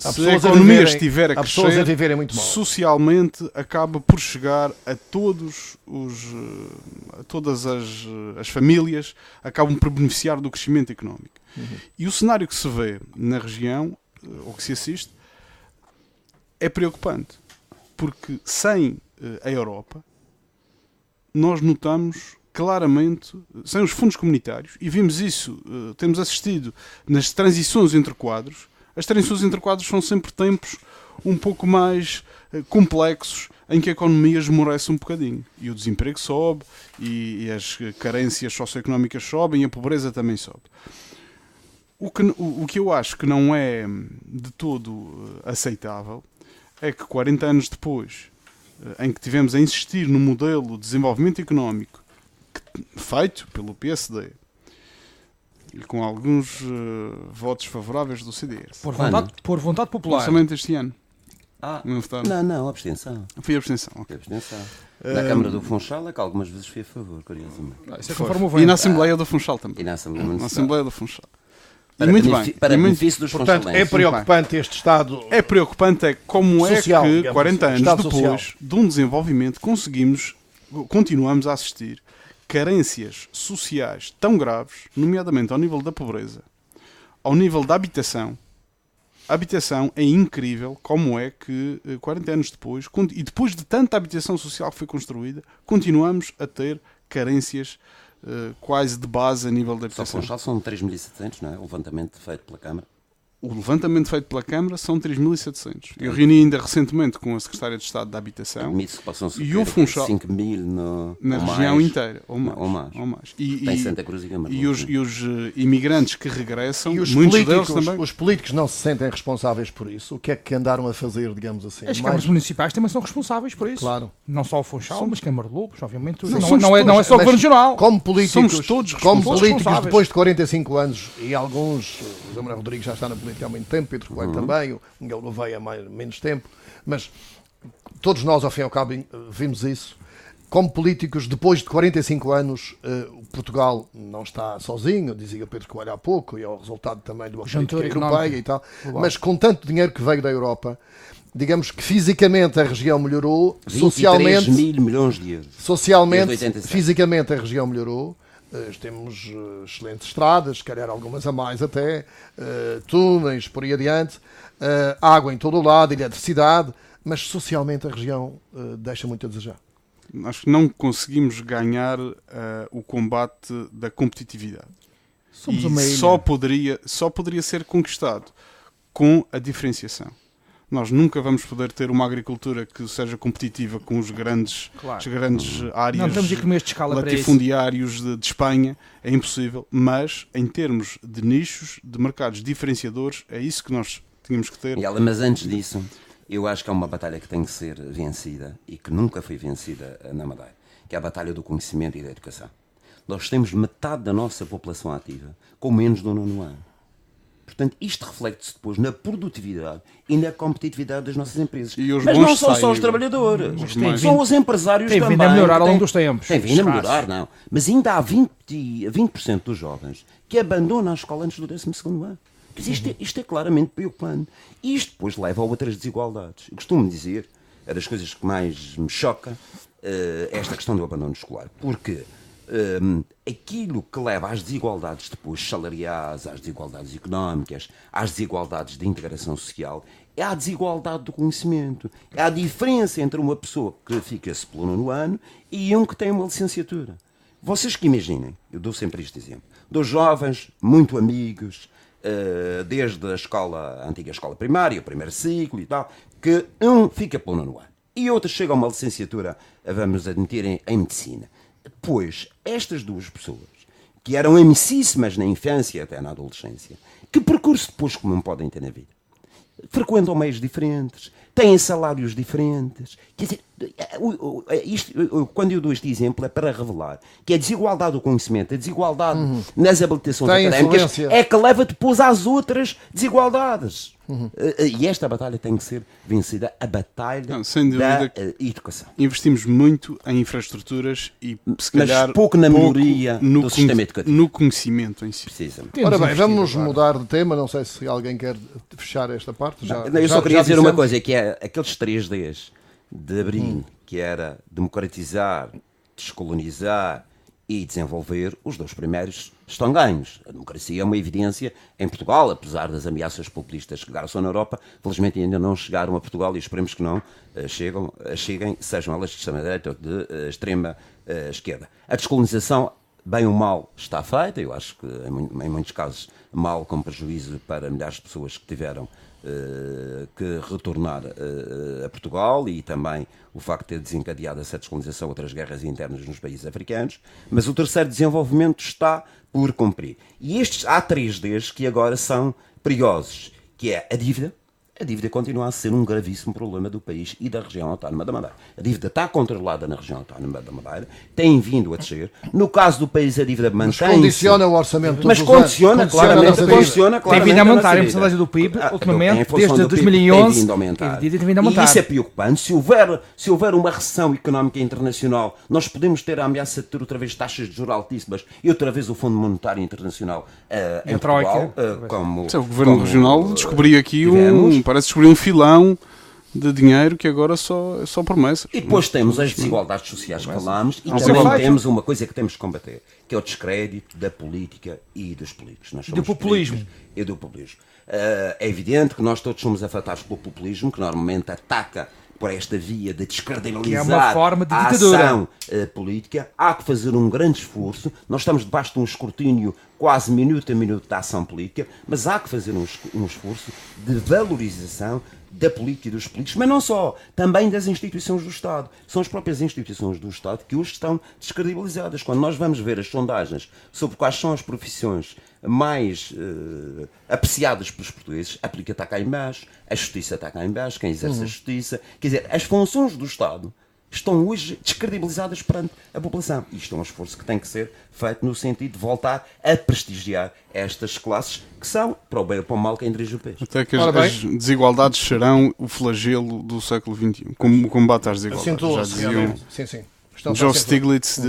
Há se a pessoas a economia viverem- estiver a há pessoas a crescer, viverem muito mal. socialmente acaba por chegar a todos a todas as famílias, acabam por beneficiar do crescimento económico. E o cenário que se vê na região, ou que se assiste, é preocupante. Porque sem a Europa, nós notamos claramente, sem os fundos comunitários, e vimos isso, temos assistido nas transições entre quadros. As transições entre quadros são sempre tempos um pouco mais complexos, em que a economia esmorece um bocadinho. E o desemprego sobe, e as carências socioeconómicas sobem, e a pobreza também sobe. O que eu acho que não é de todo aceitável é que 40 anos depois, em que tivemos a insistir no modelo de desenvolvimento económico feito pelo PSD e com alguns votos favoráveis do CDS, Por vontade popular. orçamento este ano. Ah, Não votaram? não, abstenção. Foi abstenção. ok. Abstenção. Na Câmara do Funchal é que algumas vezes fui a favor, curiosamente. Isso é Foi. conforme o E vento. na Assembleia do Funchal E também. na Assembleia Na Municipal. Assembleia do Funchal. Para E muito benefi- bem. Para E muito- benefício dos Portanto, é funchalenses. preocupante este estado. É preocupante é como Social, é que digamos 40 assim, anos Estado depois social. de um desenvolvimento continuamos a assistir carências sociais tão graves, nomeadamente ao nível da pobreza, ao nível da habitação. A habitação é incrível como é que 40 anos depois, e depois de tanta habitação social que foi construída, continuamos a ter carências quase de base a nível da Só habitação. Funchal são 3.700, não é? O levantamento feito pela Câmara. O levantamento feito pela Câmara são 3.700. Eu reuni ainda recentemente com a Secretária de Estado da Habitação Admite-se que possam E o ser Funchal? 5.000 no, na ou região mais. inteira, ou mais. Ou mais. E, Tem e- Santa Cruz e Câmara. e os imigrantes que regressam, E os muitos deles políticos, também. os políticos não se sentem responsáveis por isso. O que é que andaram a fazer, digamos assim? As câmaras municipais também são responsáveis por isso. Claro. Não só o Funchal, mas Câmara de Lobos, obviamente. Não, Não, somos não é todos, só o mas Governo Regional. Como políticos, Somos todos como responsáveis. políticos Responsáveis. depois de 45 anos, e alguns, o José Manuel Rodrigues já está na política há muito tempo, Pedro Coelho também, o Miguel Gouveia há menos tempo, mas todos nós, ao fim e ao cabo, vimos isso. como políticos, depois de 45 anos, Portugal não está sozinho, dizia Pedro Coelho há pouco, e é o resultado também de uma política europeia e tal, mas com tanto dinheiro que veio da Europa, digamos que fisicamente a região melhorou, 23 mil milhões de euros. Socialmente, fisicamente a região melhorou. Temos excelentes estradas, se calhar algumas a mais até, túneis, por aí adiante, água em todo o lado, eletricidade, mas socialmente a região deixa muito a desejar. Acho que não conseguimos ganhar o combate da competitividade. Somos E só poderia ser conquistado com a diferenciação. Nós nunca vamos poder ter uma agricultura que seja competitiva com as grandes áreas latifundiários de Espanha. É impossível, mas em termos de nichos, de mercados diferenciadores, é isso que nós tínhamos que ter. Mas antes disso, eu acho que há uma batalha que tem que ser vencida e que nunca foi vencida na Madeira, que é a batalha do conhecimento e da educação. Nós temos metade da nossa população ativa com menos do 9º ano. Portanto, isto reflete-se depois na produtividade e na competitividade das nossas empresas. Mas não são só os trabalhadores, são os empresários também. Tem vindo a melhorar ao longo dos tempos. Tem vindo a melhorar, não. Mas ainda há 20% dos jovens que abandonam a escola antes do 12º ano. Isto é claramente preocupante. E isto depois leva a outras desigualdades. Eu costumo dizer, é das coisas que mais me choca, esta questão do abandono escolar. Porque aquilo que leva às desigualdades depois salariais, às desigualdades económicas, às desigualdades de integração social, é a desigualdade do conhecimento. É a diferença entre uma pessoa que fica-se pelo 9º ano e um que tem uma licenciatura. Vocês que imaginem, eu dou sempre este exemplo, dos jovens muito amigos, desde a antiga escola primária, o primeiro ciclo e tal, que um fica pelo 9º ano e outro chega a uma licenciatura, vamos admitir, em medicina. Pois, estas duas pessoas, que eram amicíssimas na infância e até na adolescência, que percurso depois comum podem ter na vida? Frequentam meios diferentes, têm salários diferentes. Quer dizer, quando eu dou este exemplo é para revelar que a desigualdade do conhecimento, a desigualdade nas habilitações académicas é que leva depois às outras desigualdades. E esta batalha tem que ser vencida, a batalha da educação. Investimos muito em infraestruturas e, se calhar, mas pouco na melhoria do sistema educativo. No conhecimento em si. Ora bem, vamos mudar de tema. Não sei se alguém quer fechar esta parte. Eu só queria dizer uma coisa, que é aqueles 3 Ds de Abril, que era democratizar, descolonizar e desenvolver, os 2 primeiros estão ganhos. A democracia é uma evidência em Portugal, apesar das ameaças populistas que garçam na Europa, felizmente ainda não chegaram a Portugal e esperemos que não cheguem, sejam elas de extrema-direita ou de extrema-esquerda. A descolonização, bem ou mal, está feita, eu acho que em muitos casos mal, com prejuízo para milhares de pessoas que tiveram que retornar a Portugal e também o facto de ter desencadeado essa descolonização, outras guerras internas nos países africanos, mas o terceiro desenvolvimento está por cumprir. E há 3 Ds que agora são perigosos, que é a dívida. A dívida continua a ser um gravíssimo problema do país e da região autónoma da Madeira. A dívida está controlada na região autónoma da Madeira, tem vindo a descer. No caso do país, a dívida mantém-se. Mas condiciona o orçamento. Mas condiciona claramente. Tem vindo a aumentar em porcentagem do PIB, ultimamente, desde 2011. Tem vindo a aumentar. Tem vindo a aumentar. E isso é preocupante. Se houver uma recessão económica internacional, nós podemos ter a ameaça de ter outra vez taxas de juros altíssimas e outra vez o Fundo Monetário Internacional em Portugal. O Governo Regional descobriu aqui parece descobrir um filão de dinheiro que agora só promessas. E depois temos as desigualdades sociais que falámos e também temos uma coisa que temos que combater, que é o descrédito da política e dos políticos. E do populismo. É evidente que nós todos somos afetados pelo populismo, que normalmente ataca por esta via de descredibilizar uma forma de a ação política. Há que fazer um grande esforço. Nós estamos debaixo de um escrutínio quase minuto a minuto da ação política, mas há que fazer um esforço de valorização da política e dos políticos, mas não só, também das instituições do Estado. São as próprias instituições do Estado que hoje estão descredibilizadas. Quando nós vamos ver as sondagens sobre quais são as profissões mais apreciadas pelos portugueses, a política está cá em baixo, a justiça está cá em baixo, quem exerce a justiça, quer dizer, as funções do Estado estão hoje descredibilizadas perante a população. Isto é um esforço que tem que ser feito no sentido de voltar a prestigiar estas classes que são, para o bem ou para o mal, quem dirige o país. Até que as desigualdades serão o flagelo do século XXI, como o combate às desigualdades. Já diziam. Sim. Joe Stiglitz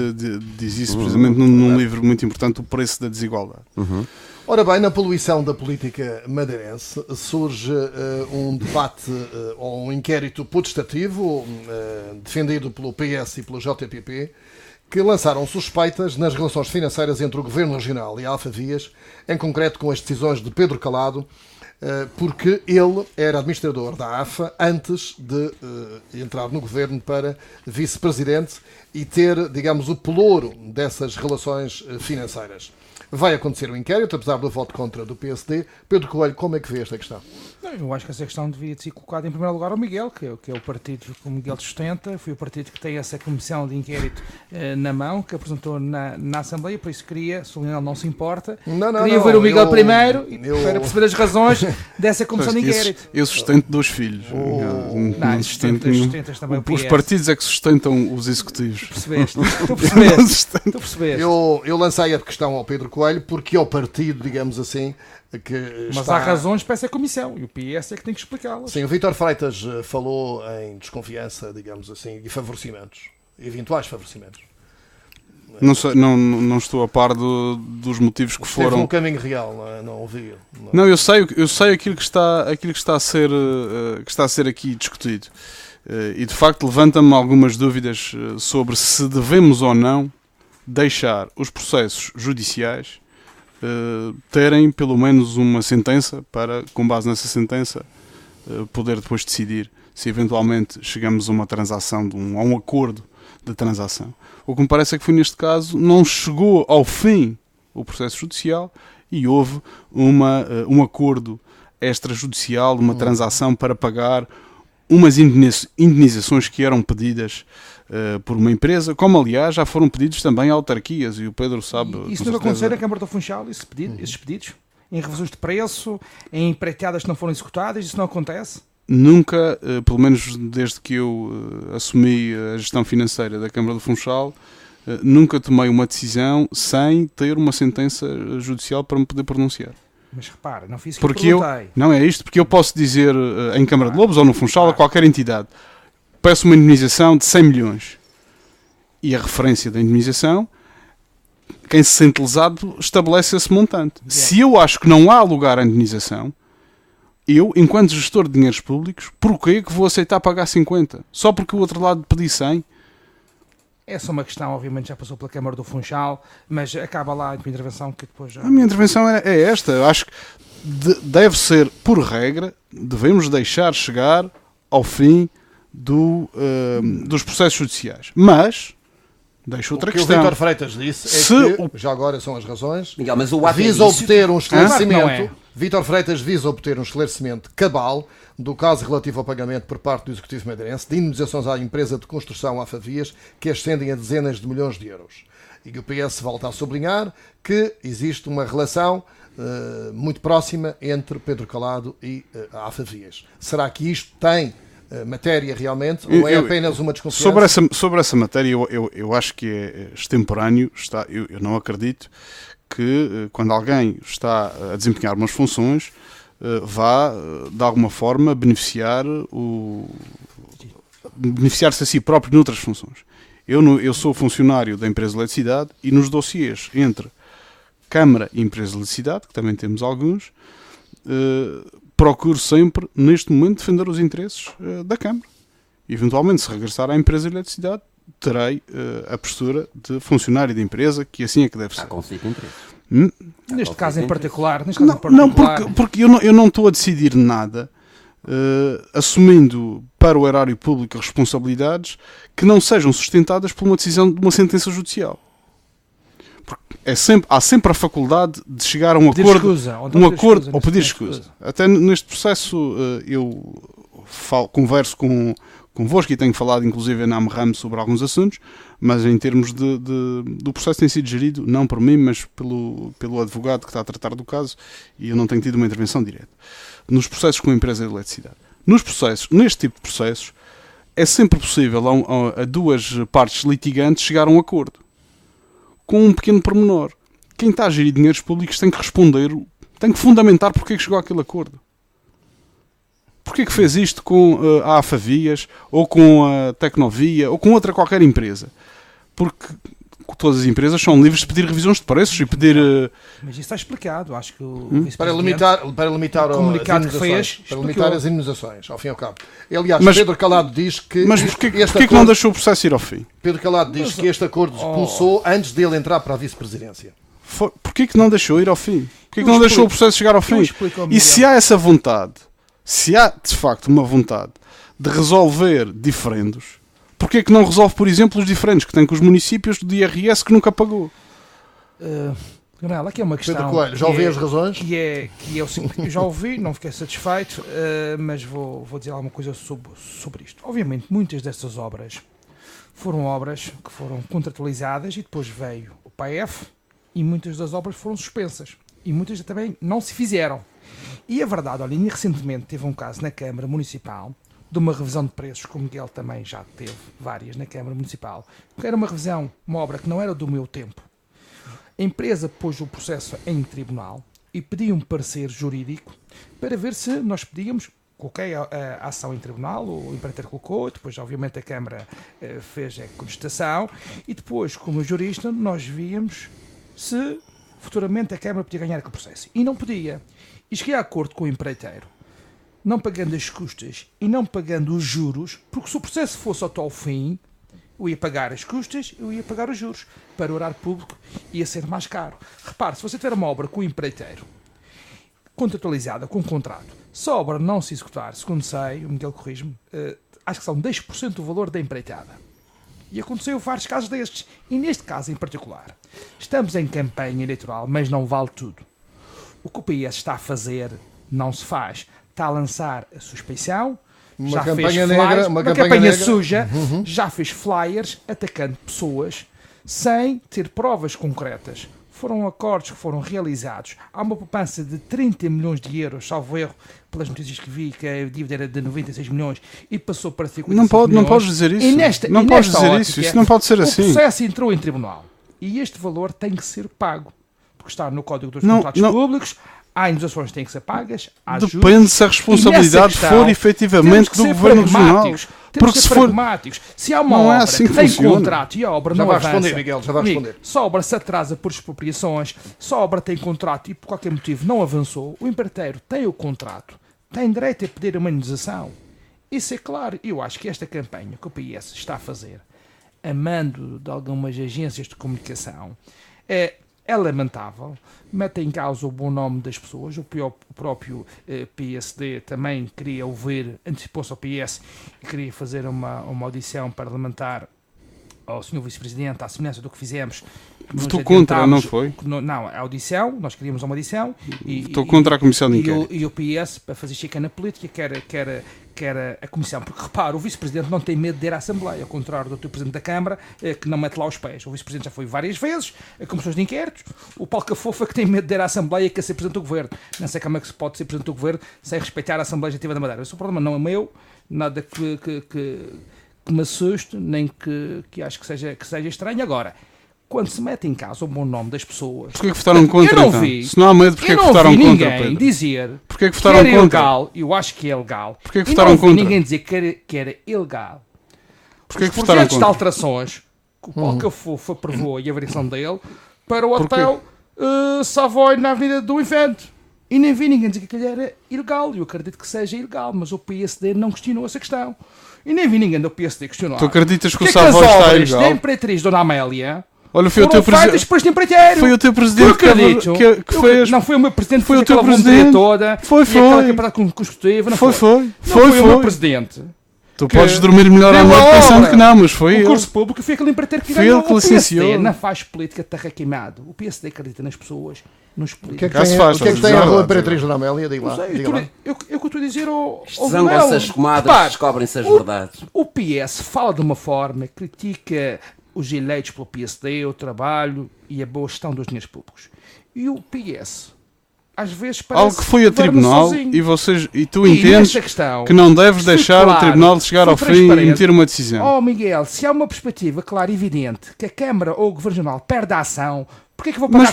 diz isso precisamente num livro muito importante, O Preço da Desigualdade. Ora bem, na poluição da política madeirense surge um debate ou um inquérito putestativo defendido pelo PS e pelo JPP, que lançaram suspeitas nas relações financeiras entre o Governo Regional e a Alfavias, em concreto com as decisões de Pedro Calado, porque ele era administrador da AFA antes de entrar no Governo para vice-presidente e ter, digamos, o pelouro dessas relações financeiras. Vai acontecer um inquérito, apesar do voto contra do PSD. Pedro Coelho, como é que vê esta questão? Eu acho que essa questão devia ser colocada em primeiro lugar ao Miguel, que é o partido que o Miguel sustenta, foi o partido que tem essa comissão de inquérito na mão, que apresentou na Assembleia, por isso queria, se o Leonel não se importa, queria ver o Miguel primeiro para perceber as razões dessa comissão de inquérito. Eu sustento 2 filhos. Não sustentas também o PS. Os partidos é que sustentam os executivos. Tu percebeste. Eu lancei a questão ao Pedro Coelho porque é o partido, digamos assim, que mas há razões para essa comissão e o PS é que tem que explicá-las. Sim, o Vítor Freitas falou em desconfiança, digamos assim, e favorecimentos, eventuais favorecimentos. Não estou a par dos motivos que foram. Esteve no caminho real, não ouvi. Não, eu sei aquilo que está a ser aqui discutido. E de facto levanta-me algumas dúvidas sobre se devemos ou não deixar os processos judiciais terem pelo menos uma sentença para, com base nessa sentença, poder depois decidir se eventualmente chegamos a uma transação, a um acordo de transação. O que me parece é que foi neste caso, não chegou ao fim o processo judicial e houve um acordo extrajudicial, uma transação para pagar umas indenizações que eram pedidas por uma empresa, como aliás já foram pedidos também a autarquias, e o Pedro sabe. Isso não vai acontecer na Câmara do Funchal, esses pedidos? Em revisões de preço, em empreitadas que não foram executadas, isso não acontece? Nunca, pelo menos desde que eu assumi a gestão financeira da Câmara do Funchal, nunca tomei uma decisão sem ter uma sentença judicial para me poder pronunciar. Mas repara, não fiz isso que eu perguntei. Não é isto, porque eu posso dizer em Câmara de Lobos ou no Funchal a qualquer entidade, peço uma indemnização de 100 milhões. E a referência da indemnização, quem se sente lesado estabelece esse montante. Yeah. Se eu acho que não há lugar à indemnização, eu, enquanto gestor de dinheiros públicos, porquê que vou aceitar pagar 50? Só porque o outro lado pediu 100? É só uma questão, obviamente já passou pela Câmara do Funchal, mas acaba lá a minha intervenção que depois já... A minha intervenção é esta. Eu acho que deve ser, por regra, devemos deixar chegar ao fim dos processos judiciais. Mas, deixo outra questão. O que o Vítor Freitas disse já agora são as razões, Miguel, mas o visa obter um esclarecimento... Vítor Freitas visa obter um esclarecimento cabal do caso relativo ao pagamento por parte do Executivo madeirense de indemnizações à empresa de construção Alfavias que ascendem a dezenas de milhões de euros. E o PS volta a sublinhar que existe uma relação muito próxima entre Pedro Calado e a Alfavias. Será que isto tem matéria realmente ou é apenas uma desconfiança? Sobre essa matéria eu acho que é extemporâneo. Eu não acredito que quando alguém está a desempenhar umas funções vá de alguma forma beneficiar-se a si próprio noutras funções. Eu sou funcionário da empresa de eletricidade e nos dossiês entre Câmara e empresa de eletricidade, que também temos alguns, procuro sempre neste momento defender os interesses da Câmara. Eventualmente, se regressar à empresa de eletricidade, terei a postura de funcionário da empresa, que assim é que deve ser. Conflito de interesse. Neste caso em particular. Porque eu não estou a decidir nada assumindo para o erário público responsabilidades que não sejam sustentadas por uma decisão de uma sentença judicial. Porque há sempre a faculdade de chegar a um acordo ou pedir escusa. Até neste processo eu converso convosco e tenho falado inclusive na AMRAM sobre alguns assuntos, mas em termos do processo tem sido gerido não por mim, mas pelo advogado que está a tratar do caso, e eu não tenho tido uma intervenção direta. Nos processos com a empresa de eletricidade. Neste tipo de processos, é sempre possível a duas partes litigantes chegar a um acordo. Com um pequeno pormenor. Quem está a gerir dinheiros públicos tem que responder, tem que fundamentar porque é que chegou àquele acordo. Porquê que fez isto com a AFAvias, ou com a Tecnovia, ou com outra qualquer empresa? Porque todas as empresas são livres de pedir revisões de preços e pedir... Mas isso está explicado, acho que o Para limitar o comunicado que fez, para limitar as indenizações, ao fim e ao cabo. Aliás, Mas- Pedro Calado diz que... Mas porquê que não deixou o processo ir ao fim? Pedro Calado diz que este acordo começou antes dele entrar para a vice-presidência. Porquê que não deixou ir ao fim? Porquê que Eu não deixou o explico. processo chegar ao Eu fim? explico ao E Miguel. se há essa vontade, se há de facto uma vontade de resolver diferendos, porquê que não resolve, por exemplo, os diferendos que tem com os municípios do IRS que nunca pagou? Gabriel, aqui é uma questão... Pedro Coelho, já ouvi as razões? Que é o seguinte, eu já ouvi, não fiquei satisfeito, mas vou dizer alguma coisa sobre isto. Obviamente, muitas dessas obras foram obras que foram contratualizadas e depois veio o PAEF e muitas das obras foram suspensas. E muitas também não se fizeram. E a verdade, olha, recentemente teve um caso na Câmara Municipal de uma revisão de preços, que o Miguel também já teve várias na Câmara Municipal, que era uma revisão, uma obra que não era do meu tempo. A empresa pôs o processo em tribunal e pediu um parecer jurídico para ver se nós pedíamos, coloquei a ação em tribunal, o empreiteiro colocou, depois obviamente a Câmara fez a contestação e depois, como jurista, nós víamos se futuramente a Câmara podia ganhar aquele processo. E não podia. E cheguei a acordo com o empreiteiro, não pagando as custas e não pagando os juros, porque se o processo fosse até ao fim, eu ia pagar as custas, eu ia pagar os juros. Para o horário público ia ser mais caro. Repare, se você tiver uma obra com o empreiteiro, contratualizada, com contrato, se a obra não se executar, segundo sei, o Miguel corrige-me, acho que são 10% do valor da empreitada. E aconteceu vários casos destes. E neste caso em particular, estamos em campanha eleitoral, mas não vale tudo. O que o PS está a fazer não se faz. Está a lançar a suspeição, já fez flyers, uma campanha negra. suja, já fez flyers atacando pessoas sem ter provas concretas. Foram acordos que foram realizados. Há uma poupança de 30 milhões de euros, salvo erro, pelas notícias que vi, que a dívida era de 96 milhões e passou para 56 milhões. Não podes dizer isso. Não podes dizer isso. Isso não pode ser assim. O processo entrou em tribunal e este valor tem que ser pago, porque está no Código dos Contratos Públicos. Há indenizações que têm que ser pagas, há juros. Depende se a responsabilidade for efetivamente do Governo Regional. Porque se for pragmáticos, se há uma não obra é assim que tem contrato e a obra já não vai avança, responder, Miguel, já vai responder. Se a obra se atrasa por expropriações, se a obra tem contrato e por qualquer motivo não avançou, o empreiteiro tem o contrato, tem direito a pedir uma indenização. Isso é claro. Eu acho que esta campanha que o PS está a fazer, a mando de algumas agências de comunicação, é lamentável, mete em causa o bom nome das pessoas. O próprio PSD também queria ouvir, antecipou-se ao PS e queria fazer uma audição parlamentar ao Sr. Vice-Presidente, à semelhança do que fizemos. Votou contra, não foi? Não, a audição, nós queríamos uma audição. Votou contra a Comissão de Inquérito. E o PS, para fazer chicana política, quer a Comissão. Porque, repara, o Vice-Presidente não tem medo de ir à Assembleia, ao contrário do teu Presidente da Câmara, que não mete lá os pés. O Vice-Presidente já foi várias vezes a comissões de inquéritos. O Paulo Cafofa que tem medo de ir à Assembleia e quer ser Presidente do Governo. Não sei como é que se pode ser Presidente do Governo sem respeitar a Assembleia Legislativa da Madeira. Esse problema não é meu, nada que me assuste, nem que acho que seja estranho. Agora, quando se mete em causa o bom nome das pessoas... Porquê que votaram contra, eu não então? vi, Se não há medo, porquê que votaram contra, ninguém Pedro? dizer Porquê que votaram era contra? ilegal. Eu acho que é legal. Porquê que E votaram não vi contra? ninguém dizer que era ilegal. Porquê Os que votaram projetos de contra? alterações que o Paulo Cafofa aprovou e a variação dele para o hotel Savoy na Avenida do Infante. E nem vi ninguém dizer que aquilo era ilegal. Eu acredito que seja ilegal, mas o PSD não questionou essa questão. E nem vi ninguém do PSD questionar. Tu acreditas que o Porque Savoy as está obras da ilegal? Imperatriz Dona Amélia Olha, foi o foram teu presidente. feitas por este empreiteiro. Foi o teu presidente que fez. Não foi o meu presidente, Foi o teu aquela presidente. toda. Foi. Aquela campanha consecutiva. Não Foi. o meu presidente. Tu que podes dormir melhor à deu a noite pensando obra. que não, mas foi O ele. curso público foi aquele empreiteiro que Foi ganhou. ele que O licenciou. PSD não faz política de terra queimado. O PSD acredita nas pessoas, nos O que é políticos. que Já se tem, faz, o que é que todos tem a os Rua anos. Imperatriz Dona Amélia? Diga lá. Não sei, Diga lá. eu estou a dizer ao Zangam-se as comadres, Repare, descobrem-se as verdades. o PS fala de uma forma, critica os eleitos pelo PSD, o trabalho e a boa gestão dos dinheiros públicos. E o PS, às vezes, parece Algo que foi a governa tribunal sozinho. e tu E entendes nesta questão, que não deves foi deixar o claro, tribunal de chegar foi ao fim e transparente. emitir uma decisão. Oh, Miguel, se há uma perspectiva clara e evidente que a Câmara ou o Governo Regional perde a ação Porquê é que vou pagar? Mas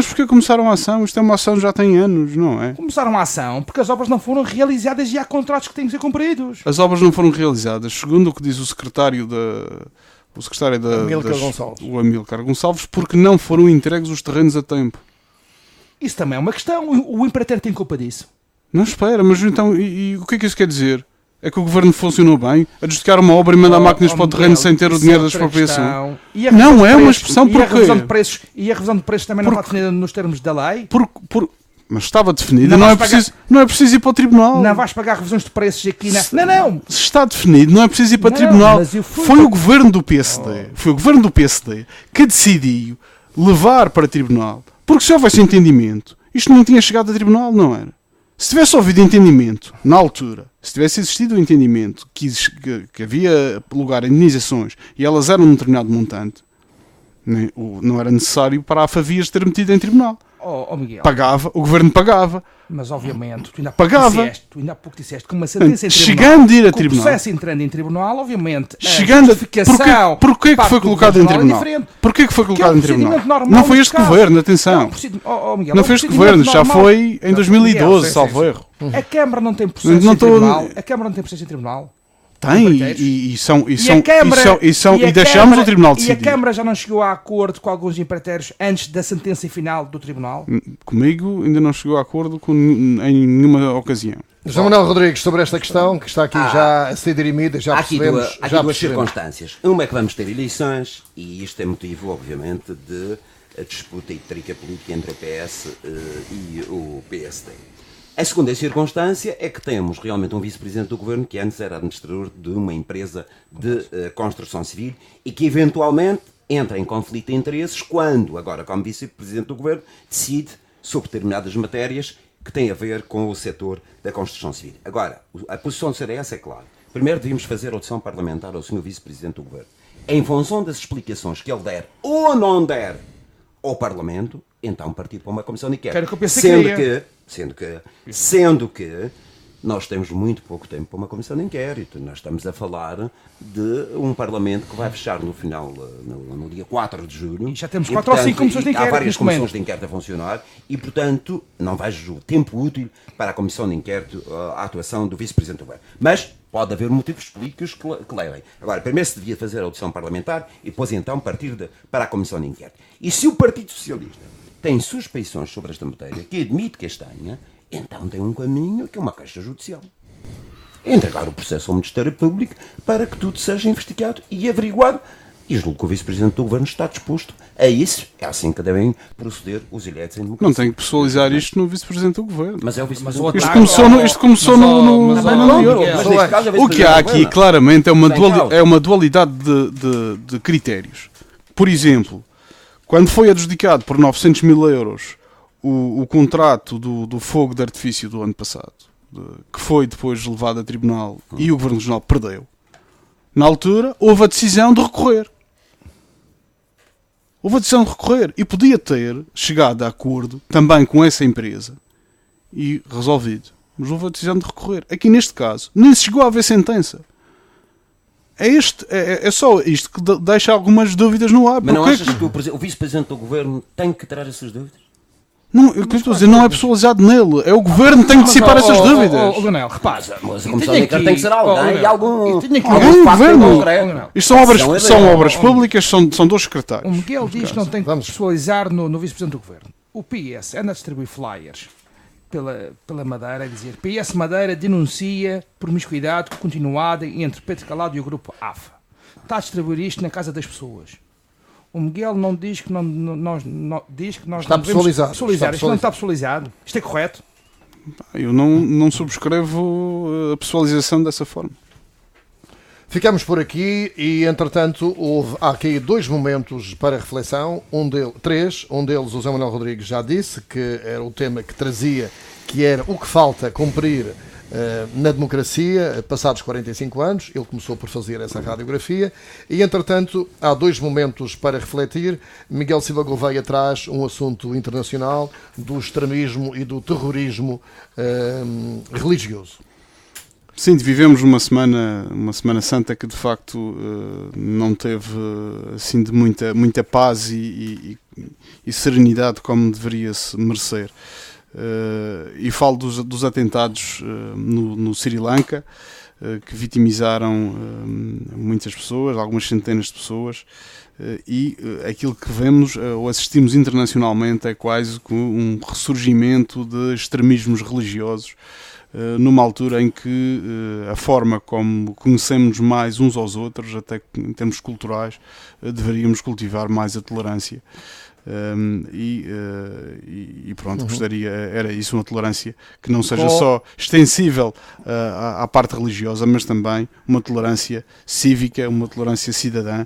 porquê começaram a ação? Isto é uma ação que já tem anos, não é? Começaram a ação porque as obras não foram realizadas e há contratos que têm que ser cumpridos. As obras não foram realizadas, segundo o que diz o secretário Amílcar Gonçalves. o Amílcar Gonçalves, porque não foram entregues os terrenos a tempo. Isso também é uma questão. O empreiteiro tem culpa disso. Não espera, mas então, e o que é que isso quer dizer? É que o governo funcionou bem? Adjudicar uma obra e mandar máquinas para o terreno sem ter o dinheiro da expropriação? Não é uma expressão porque... porquê? E a revisão de preços também não está definida nos termos da lei? Mas estava definida, não é preciso ir para o tribunal. Não vais pagar revisões de preços aqui na... Não! Se está definido, não é preciso ir para o tribunal. Foi o governo do PSD, foi o governo do PSD que decidiu levar para tribunal. Porque se houvesse entendimento, isto não tinha chegado a tribunal, não era? Se tivesse ouvido entendimento, na altura, se tivesse existido o entendimento que havia lugar a indenizações e elas eram um determinado montante, não era necessário para a Favias ter metido em tribunal. Miguel. Pagava, o governo pagava. Mas obviamente, tu ainda há pouco disseste que uma sentença em tribunal, chegando a ir a tribunal, o processo entrando em tribunal, obviamente, chegando porquê que foi colocado em tribunal? Porquê que foi colocado em tribunal? Não foi este governo, atenção. Não foi este governo, já foi em 2012, salvo erro. A Câmara não tem processo em tribunal. A Câmara não tem processo em tribunal. Tem, e deixamos o Tribunal decidir. E a Câmara já não chegou a acordo com alguns empreiteiros antes da sentença final do Tribunal? Comigo ainda não chegou a acordo em nenhuma ocasião. João Manuel Rodrigues, sobre esta questão, que está aqui já a ser dirimida, já percebemos. Há aqui duas circunstâncias. Uma é que vamos ter eleições, e isto é motivo, obviamente, de a disputa histórica política entre o PS e o PSD. A segunda circunstância é que temos realmente um vice-presidente do governo que antes era administrador de uma empresa de construção civil e que eventualmente entra em conflito de interesses quando, agora como vice-presidente do governo, decide sobre determinadas matérias que têm a ver com o setor da construção civil. Agora, a posição do CDS é clara. Primeiro devíamos fazer audição parlamentar ao senhor vice-presidente do governo. Em função das explicações que ele der ou não der ao Parlamento, então partir para uma comissão de inquérito. Sendo que nós temos muito pouco tempo para uma comissão de inquérito. Nós estamos a falar de um Parlamento que vai fechar no final, no dia 4 de julho. E já temos 4 ou 5 comissões de inquérito. Há várias comissões de inquérito a funcionar e, portanto, não vejo tempo útil para a comissão de inquérito a atuação do vice-presidente do governo. Mas pode haver motivos políticos que levem. Agora, primeiro se devia fazer a audição parlamentar e depois então partir para a comissão de inquérito. E se o Partido Socialista tem suspeições sobre esta matéria, que admite que as tenha, então tem um caminho que é uma queixa judicial. Entregar o processo ao Ministério Público para que tudo seja investigado e averiguado. E julgo que o Vice-Presidente do Governo está disposto a isso. É assim que devem proceder os eleitos em democracia. Não tem que pessoalizar isto no Vice-Presidente do Governo. Mas é o Vice-Presidente. Isto começou no O que há aqui, claramente, é uma dualidade de critérios. Por exemplo, quando foi adjudicado por 900 mil euros o contrato do fogo de artifício do ano passado, que foi depois levado a tribunal e o Governo Regional perdeu, na altura houve a decisão de recorrer. E podia ter chegado a acordo também com essa empresa e resolvido. Mas houve a decisão de recorrer. Aqui neste caso, nem se chegou a haver sentença. É só isto que deixa algumas dúvidas no ar. Mas não achas que o Vice-Presidente do Governo tem que tirar essas dúvidas? Não, eu estou a dizer, não é pessoalizado nele. É o Governo que tem que dissipar essas dúvidas. Leonel, repara. Mas a comissão de inquérito tem que ser alguém. Algum Governo. Isto são obras públicas, são dois secretários. O Miguel diz que não tem que pessoalizar no Vice-Presidente do Governo. O PS anda a distribuir flyers pela Madeira, a dizer PS Madeira denuncia promiscuidade continuada entre Pedro Calado e o grupo AFA. Está a distribuir isto na casa das pessoas. O Miguel não diz que diz que nós está não devemos pessoalizado. pessoalizar. Isto não está pessoalizado. Isto é correto? Eu não subscrevo a pessoalização dessa forma. Ficamos por aqui e, entretanto, há aqui 2 momentos para reflexão, 3, um deles o José Manuel Rodrigues já disse, que era o tema que trazia, que era o que falta cumprir na democracia, passados 45 anos, ele começou por fazer essa radiografia, e, entretanto, há 2 momentos para refletir. Miguel Silva Gouveia traz um assunto internacional do extremismo e do terrorismo religioso. Sim, vivemos uma semana santa que de facto não teve assim de muita paz e e serenidade como deveria-se merecer. E falo dos atentados no Sri Lanka, que vitimizaram muitas pessoas, algumas centenas de pessoas, e aquilo que vemos ou assistimos internacionalmente é quase um ressurgimento de extremismos religiosos, numa altura em que a forma como conhecemos mais uns aos outros, até em termos culturais, deveríamos cultivar mais a tolerância. E pronto, gostaria, era isso, uma tolerância que não seja só extensível à parte religiosa, mas também uma tolerância cívica, uma tolerância cidadã,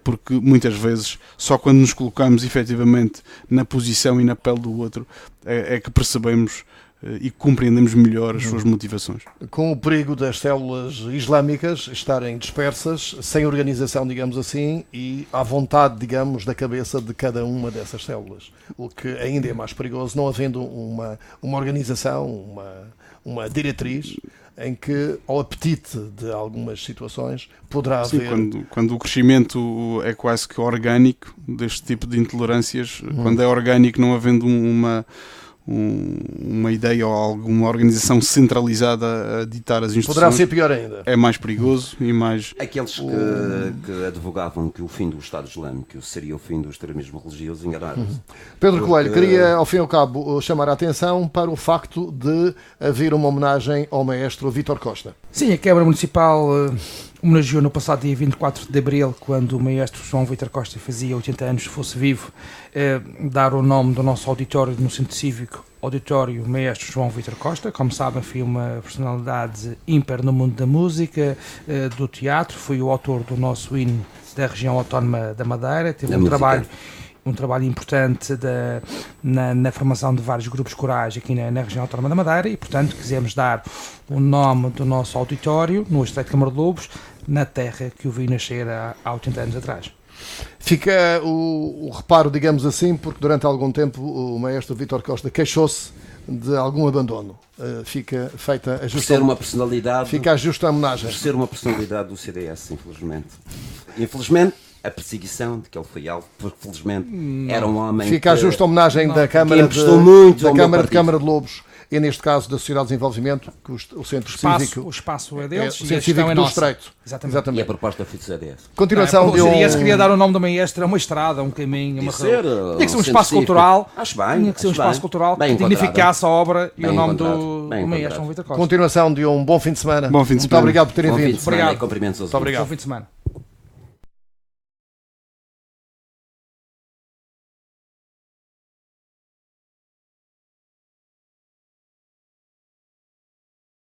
porque muitas vezes só quando nos colocamos efetivamente na posição e na pele do outro é que percebemos e compreendemos melhor as suas motivações. Com o perigo das células islâmicas estarem dispersas, sem organização, digamos assim, e à vontade, digamos, da cabeça de cada uma dessas células. O que ainda é mais perigoso, não havendo uma organização, uma diretriz, em que, ao apetite de algumas situações, poderá haver... Sim, quando o crescimento é quase que orgânico deste tipo de intolerâncias, quando é orgânico, não havendo uma ideia ou alguma organização centralizada a ditar as instruções, poderá ser pior ainda. É mais perigoso e mais... Aqueles que advogavam que o fim do Estado Islâmico seria o fim do extremismo religioso enganaram-se. Pedro Coelho, queria, ao fim e ao cabo, chamar a atenção para o facto de haver uma homenagem ao maestro Vítor Costa. Sim, a Câmara Municipal homenageou no passado dia 24 de abril, quando o maestro João Vítor Costa fazia 80 anos, fosse vivo, dar o nome do nosso auditório no Centro Cívico, Auditório Maestro João Vítor Costa. Como sabem, foi uma personalidade ímpar no mundo da música, do teatro, foi o autor do nosso hino da região autónoma da Madeira, teve um trabalho importante na formação de vários grupos corais aqui na região autónoma da Madeira, e portanto quisemos dar o nome do nosso auditório no Estreito de Câmara de Lobos, na terra que o vi nascer há 80 anos atrás. Fica o reparo, digamos assim, porque durante algum tempo o maestro Vítor Costa queixou-se de algum abandono. Fica feita a justa... Ser uma personalidade... Fica a justa homenagem. Por ser uma personalidade do CDS, infelizmente. Infelizmente, a perseguição de que ele foi alvo, porque felizmente era um homem... Fica a justa homenagem da Câmara de Câmara de Lobos, e neste caso da Sociedade de Desenvolvimento, que o Centro Cívico... O espaço é deles, o Centro Cívico do Estreito. Exatamente. E a proposta foi do CDS. Continuação de o CDS queria dar o nome do maestro a uma estrada, a um caminho, uma Tinha que ser um espaço cultural. Acho bem. Tinha que ser um espaço cultural que dignificasse a obra e o nome do maestro João Vítor Costa. Continuação de um bom fim de semana. Bom fim de semana. Muito obrigado por terem vindo. Obrigado. E cumprimentos aos Muito obrigado. Bom fim de semana.